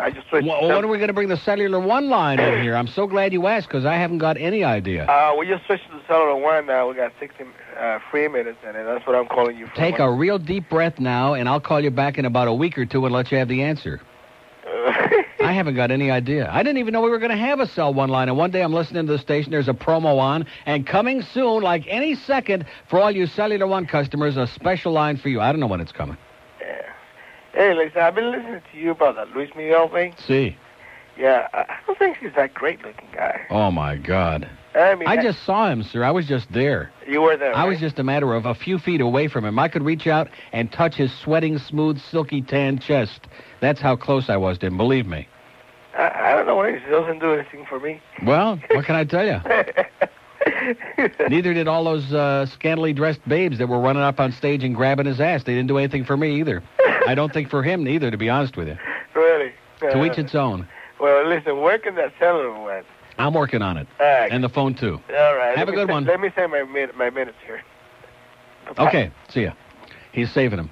[SPEAKER 11] I just switched.
[SPEAKER 2] When are we going to bring the cellular one line in here? I'm so glad you asked because I haven't got any idea.
[SPEAKER 11] We just switched to the cellular one now. We got 60 free minutes in it. That's what I'm calling you for.
[SPEAKER 2] Take a real deep breath now, and I'll call you back in about a week or two and let you have the answer. I haven't got any idea. I didn't even know we were going to have a cell one line. And one day I'm listening to the station. There's a promo on. And coming soon, like any second, for all you Cellular One customers, a special line for you. I don't know when it's coming.
[SPEAKER 11] Yeah. Hey, listen, I've been listening to you about that Luis Miguel thing.
[SPEAKER 2] See.
[SPEAKER 11] Yeah, I don't think he's that great-looking guy.
[SPEAKER 2] Oh, my God.
[SPEAKER 11] I mean,
[SPEAKER 2] I just saw him, sir. I was just there.
[SPEAKER 11] You were there,
[SPEAKER 2] I was just a matter of a few feet away from him. I could reach out and touch his sweating, smooth, silky tan chest. That's how close I was to him, believe me.
[SPEAKER 11] I don't know why he doesn't do anything for me.
[SPEAKER 2] Well, what can I tell you? Neither did all those scantily dressed babes that were running up on stage and grabbing his ass. They didn't do anything for me either. I don't think for him either, to be honest with you.
[SPEAKER 11] Really?
[SPEAKER 2] To each its own.
[SPEAKER 10] Well, listen, where can that cellular went?
[SPEAKER 2] I'm working on it. And the phone, too.
[SPEAKER 10] All right.
[SPEAKER 2] Have a good one.
[SPEAKER 10] Let me say my minutes here.
[SPEAKER 2] Okay, see ya. He's saving them.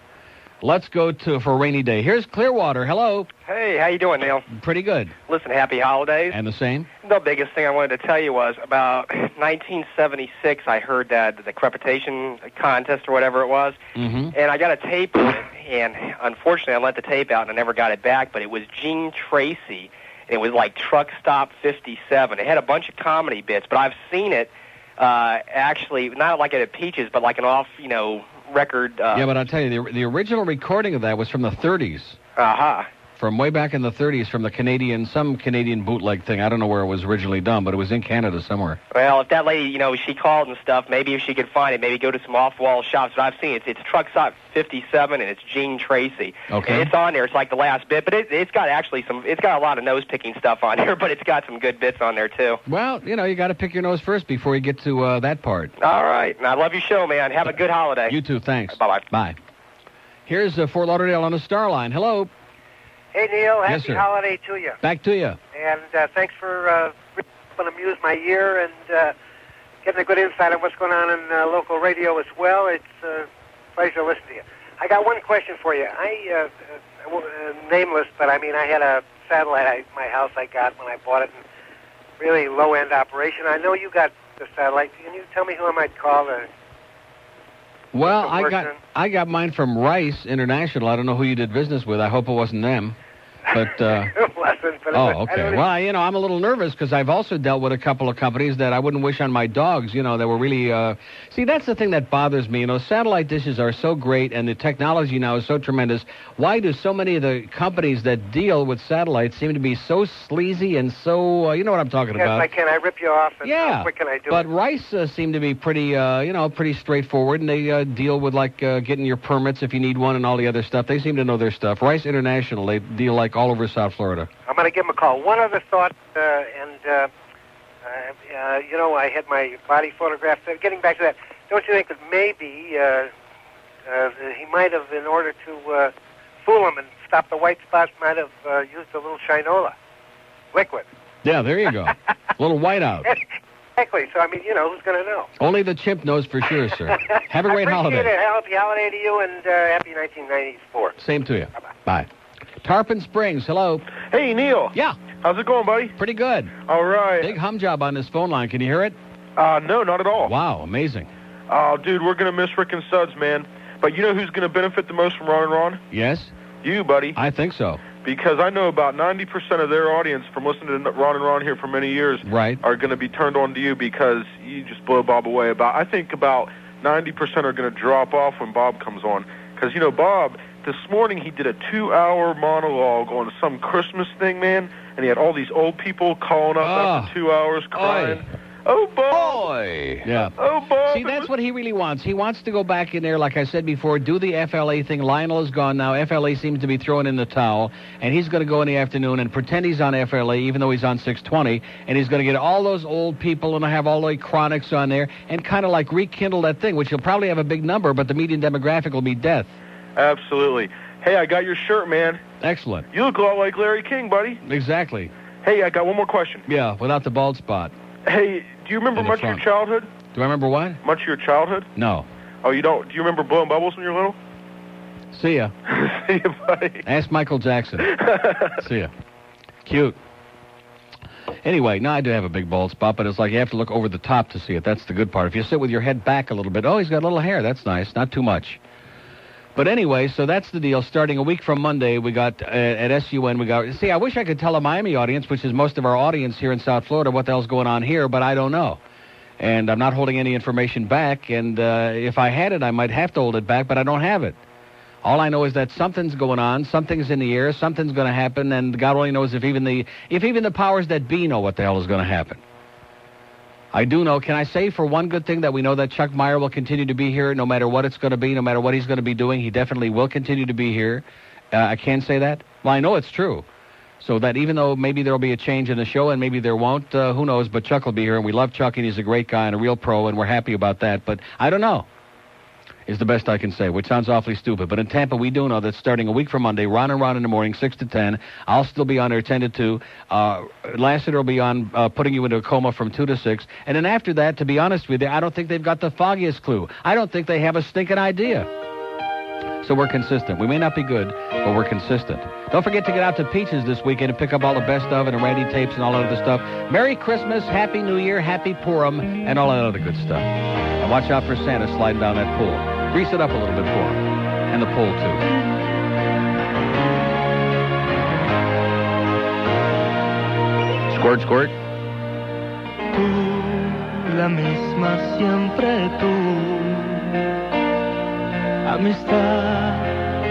[SPEAKER 2] Let's go for a rainy day. Here's Clearwater. Hello.
[SPEAKER 12] Hey, how you doing, Neil?
[SPEAKER 2] Pretty good.
[SPEAKER 12] Listen, happy holidays.
[SPEAKER 2] And the same?
[SPEAKER 12] The biggest thing I wanted to tell you was about 1976, I heard that the crepitation contest or whatever it was, and I got a tape of it, and unfortunately I let the tape out and I never got it back, but it was Gene Tracy, and it was like Truck Stop 57. It had a bunch of comedy bits, but I've seen it actually, not like at Peaches, but like an off, record.
[SPEAKER 2] Yeah, but I'll tell you, the original recording of that was from the 30s.
[SPEAKER 12] Uh-huh.
[SPEAKER 2] From way back in the 30s, from some Canadian bootleg thing. I don't know where it was originally done, but it was in Canada somewhere.
[SPEAKER 12] Well, if that lady, she called and stuff, maybe if she could find it, maybe go to some off-wall shops. But I've seen it. It's Truck Stop 57, and it's Gene Tracy.
[SPEAKER 2] Okay.
[SPEAKER 12] And it's on there. It's like the last bit, but it's got it's got a lot of nose-picking stuff on there, but it's got some good bits on there, too.
[SPEAKER 2] Well, you got to pick your nose first before you get to that part.
[SPEAKER 12] All right. And I love your show, man. Have a good holiday.
[SPEAKER 2] You too. Thanks.
[SPEAKER 12] Bye-bye.
[SPEAKER 2] Bye. Here's Fort Lauderdale on the Star Line. Hello.
[SPEAKER 14] Hey, Neil.
[SPEAKER 2] Yes,
[SPEAKER 14] Happy
[SPEAKER 2] sir.
[SPEAKER 14] holiday to you.
[SPEAKER 2] Back to you.
[SPEAKER 14] And thanks for helping amuse my year and getting a good insight on what's going on in local radio as well. It's a pleasure to listen to you. I got one question for you. I nameless, but I mean, I had a satellite at my house I got when I bought it, and really low-end operation. I know you got the satellite. Can you tell me who I might call to...
[SPEAKER 2] Well, I got mine from Rice International. I don't know who you did business with. I hope it wasn't them. But
[SPEAKER 14] It wasn't. But
[SPEAKER 2] oh, okay. Well, I'm a little nervous because I've also dealt with a couple of companies that I wouldn't wish on my dogs. That were really. See, that's the thing that bothers me. Satellite dishes are so great, and the technology now is so tremendous. Why do so many of the companies that deal with satellites seem to be so sleazy and so? You know what I'm talking about?
[SPEAKER 14] Yes, I can. I rip you off. And how quick can I do
[SPEAKER 2] but
[SPEAKER 14] it?
[SPEAKER 2] Rice seem to be pretty, pretty straightforward, and they deal with getting your permits if you need one and all the other stuff. They seem to know their stuff. Rice International, they deal all over South Florida.
[SPEAKER 14] I'm going to give him a call. One other thought, I had my body photographed. Getting back to that, don't you think that maybe he might have, in order to fool him and stop the white spots, might have used a little Shinola liquid?
[SPEAKER 2] Yeah, there you go. A little whiteout.
[SPEAKER 14] Exactly. So, I mean, who's going to know?
[SPEAKER 2] Only the chimp knows for sure, sir. Have a great holiday.
[SPEAKER 14] I appreciate it. Happy holiday to you, and happy 1994.
[SPEAKER 2] Same to you. Bye. Tarpon Springs, hello.
[SPEAKER 23] Hey, Neil.
[SPEAKER 2] Yeah.
[SPEAKER 23] How's it going, buddy?
[SPEAKER 2] Pretty good.
[SPEAKER 23] All right.
[SPEAKER 2] Big hum job on this phone line. Can you hear it?
[SPEAKER 23] No, not at all.
[SPEAKER 2] Wow, amazing.
[SPEAKER 23] Oh, dude, we're going to miss Rick and Suds, man. But you know who's going to benefit the most from Ron and Ron?
[SPEAKER 2] Yes?
[SPEAKER 23] You, buddy.
[SPEAKER 2] I think so.
[SPEAKER 23] Because I know about 90% of their audience from listening to Ron and Ron here for many years are going to be turned on to you because you just blow Bob away. I think about 90% are going to drop off when Bob comes on. Because, Bob... This morning he did a 2-hour monologue on some Christmas thing, man, and he had all these old people calling up after 2 hours crying. Oh, boy!
[SPEAKER 2] Yeah.
[SPEAKER 23] Oh, Bob!
[SPEAKER 2] See, that's what he really wants. He wants to go back in there, like I said before, do the FLA thing. Lionel is gone now. FLA seems to be throwing in the towel, and he's going to go in the afternoon and pretend he's on FLA, even though he's on 620, and he's going to get all those old people and have all the chronics on there and kind of like rekindle that thing, which will probably have a big number, but the median demographic will be death.
[SPEAKER 23] Absolutely. Hey, I got your shirt, man.
[SPEAKER 2] Excellent.
[SPEAKER 23] You look a lot like Larry King, buddy.
[SPEAKER 2] Exactly.
[SPEAKER 23] Hey, I got one more question.
[SPEAKER 2] Yeah, without the bald spot.
[SPEAKER 23] Hey, do you remember much of your childhood?
[SPEAKER 2] Do I remember what?
[SPEAKER 23] Much of your childhood?
[SPEAKER 2] No.
[SPEAKER 23] Oh, you don't? Do you remember blowing bubbles when you were little?
[SPEAKER 2] See ya.
[SPEAKER 23] See ya, buddy.
[SPEAKER 2] Ask Michael Jackson. See ya. Cute. Anyway, no, I do have a big bald spot, but it's like you have to look over the top to see it. That's the good part. If you sit with your head back a little bit, oh, he's got a little hair. That's nice. Not too much. But anyway, so that's the deal. Starting a week from Monday, we got at SUN, we got... See, I wish I could tell a Miami audience, which is most of our audience here in South Florida, what the hell's going on here, but I don't know. And I'm not holding any information back, and if I had it, I might have to hold it back, but I don't have it. All I know is that something's going on, something's in the air, something's going to happen, and God only knows if even the powers that be know what the hell is going to happen. I do know, can I say for one good thing that we know that Chuck Meyer will continue to be here no matter what it's going to be, no matter what he's going to be doing. He definitely will continue to be here. I can say that. Well, I know it's true. So that even though maybe there will be a change in the show and maybe there won't, who knows, but Chuck will be here, and we love Chuck, and he's a great guy and a real pro, and we're happy about that. But I don't know. is the best I can say, which sounds awfully stupid. But in Tampa, we do know that starting a week from Monday, Ron and Ron in the morning, 6 to 10. I'll still be on there 10 to 2. Lassiter will be on putting you into a coma from 2 to 6. And then after that, to be honest with you, I don't think they've got the foggiest clue. I don't think they have a stinking idea. So we're consistent. We may not be good, but we're consistent. Don't forget to get out to Peaches this weekend and pick up all the best of and the Randy tapes and all that other stuff. Merry Christmas, Happy New Year, Happy Purim, and all that other good stuff. And watch out for Santa sliding down that pool. Grease it up a little bit for him. And the pool, too. Squirt, squirt.
[SPEAKER 5] Tú, la misma siempre tú. Amistad,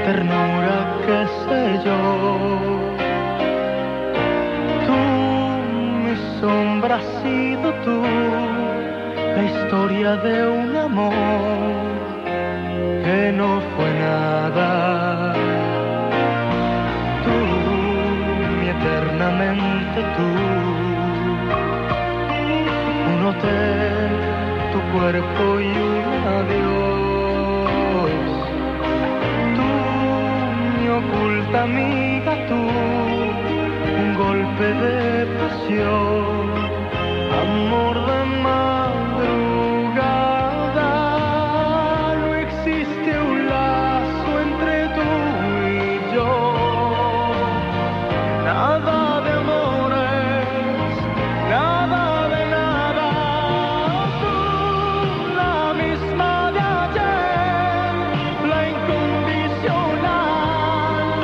[SPEAKER 5] ternura, qué sé yo. Tú, mi sombra has sido tú, la historia de un amor que no fue nada. Tú, mi eternamente tú, un hotel, tu cuerpo y un adiós. Oculta amiga tú, un golpe de pasión, amor de madrugada. No existe un lazo entre tú y yo, nada de amores, nada de nada. Tú, la misma de ayer, la incondicional,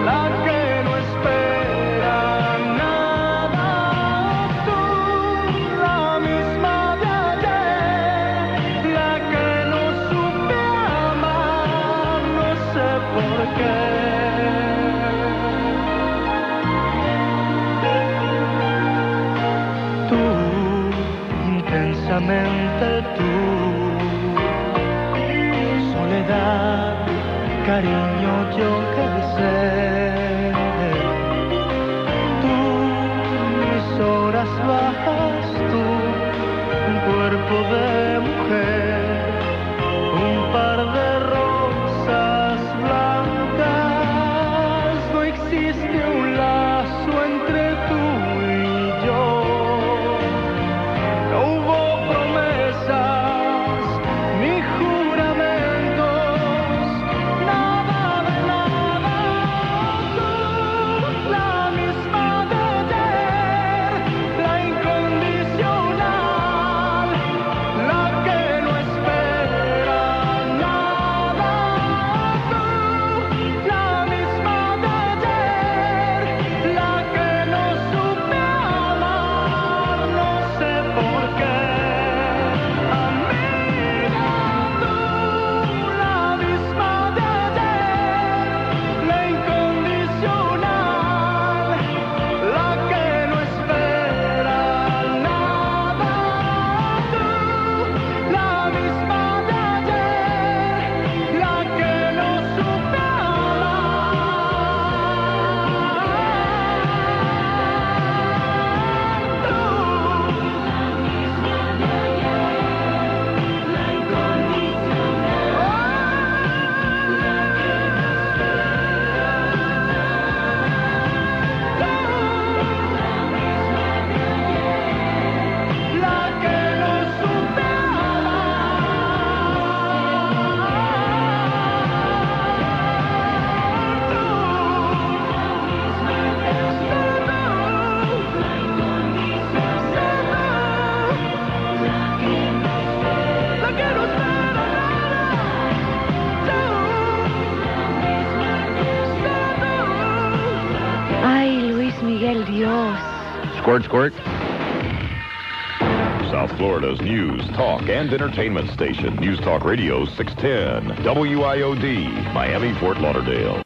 [SPEAKER 5] la que no espera nada. Tú, la misma de ayer, la que no supe amar, no sé por qué. Tú, intensamente tú, soledad, cariño, yo qué sé. Tú, mis horas bajas, tú, un cuerpo de mujer, un par de rosas blancas. No existe un lazo entre tú y yo. No hubo promesas ni juramentos, nada de nada. Tú, la misma de ayer, la incondicional, la que no espera nada. Tú, la misma de ayer, la que no supe amar, no sé por qué. Amiga, tú, la misma de ayer, la incondicional, la que no espera nada. Tú, la misma de ayer, la que no supe
[SPEAKER 22] Ay, Luis Miguel, Dios.
[SPEAKER 2] Squirt, squirt.
[SPEAKER 3] South Florida's news, talk, and entertainment station. News Talk Radio 610. WIOD, Miami, Fort Lauderdale.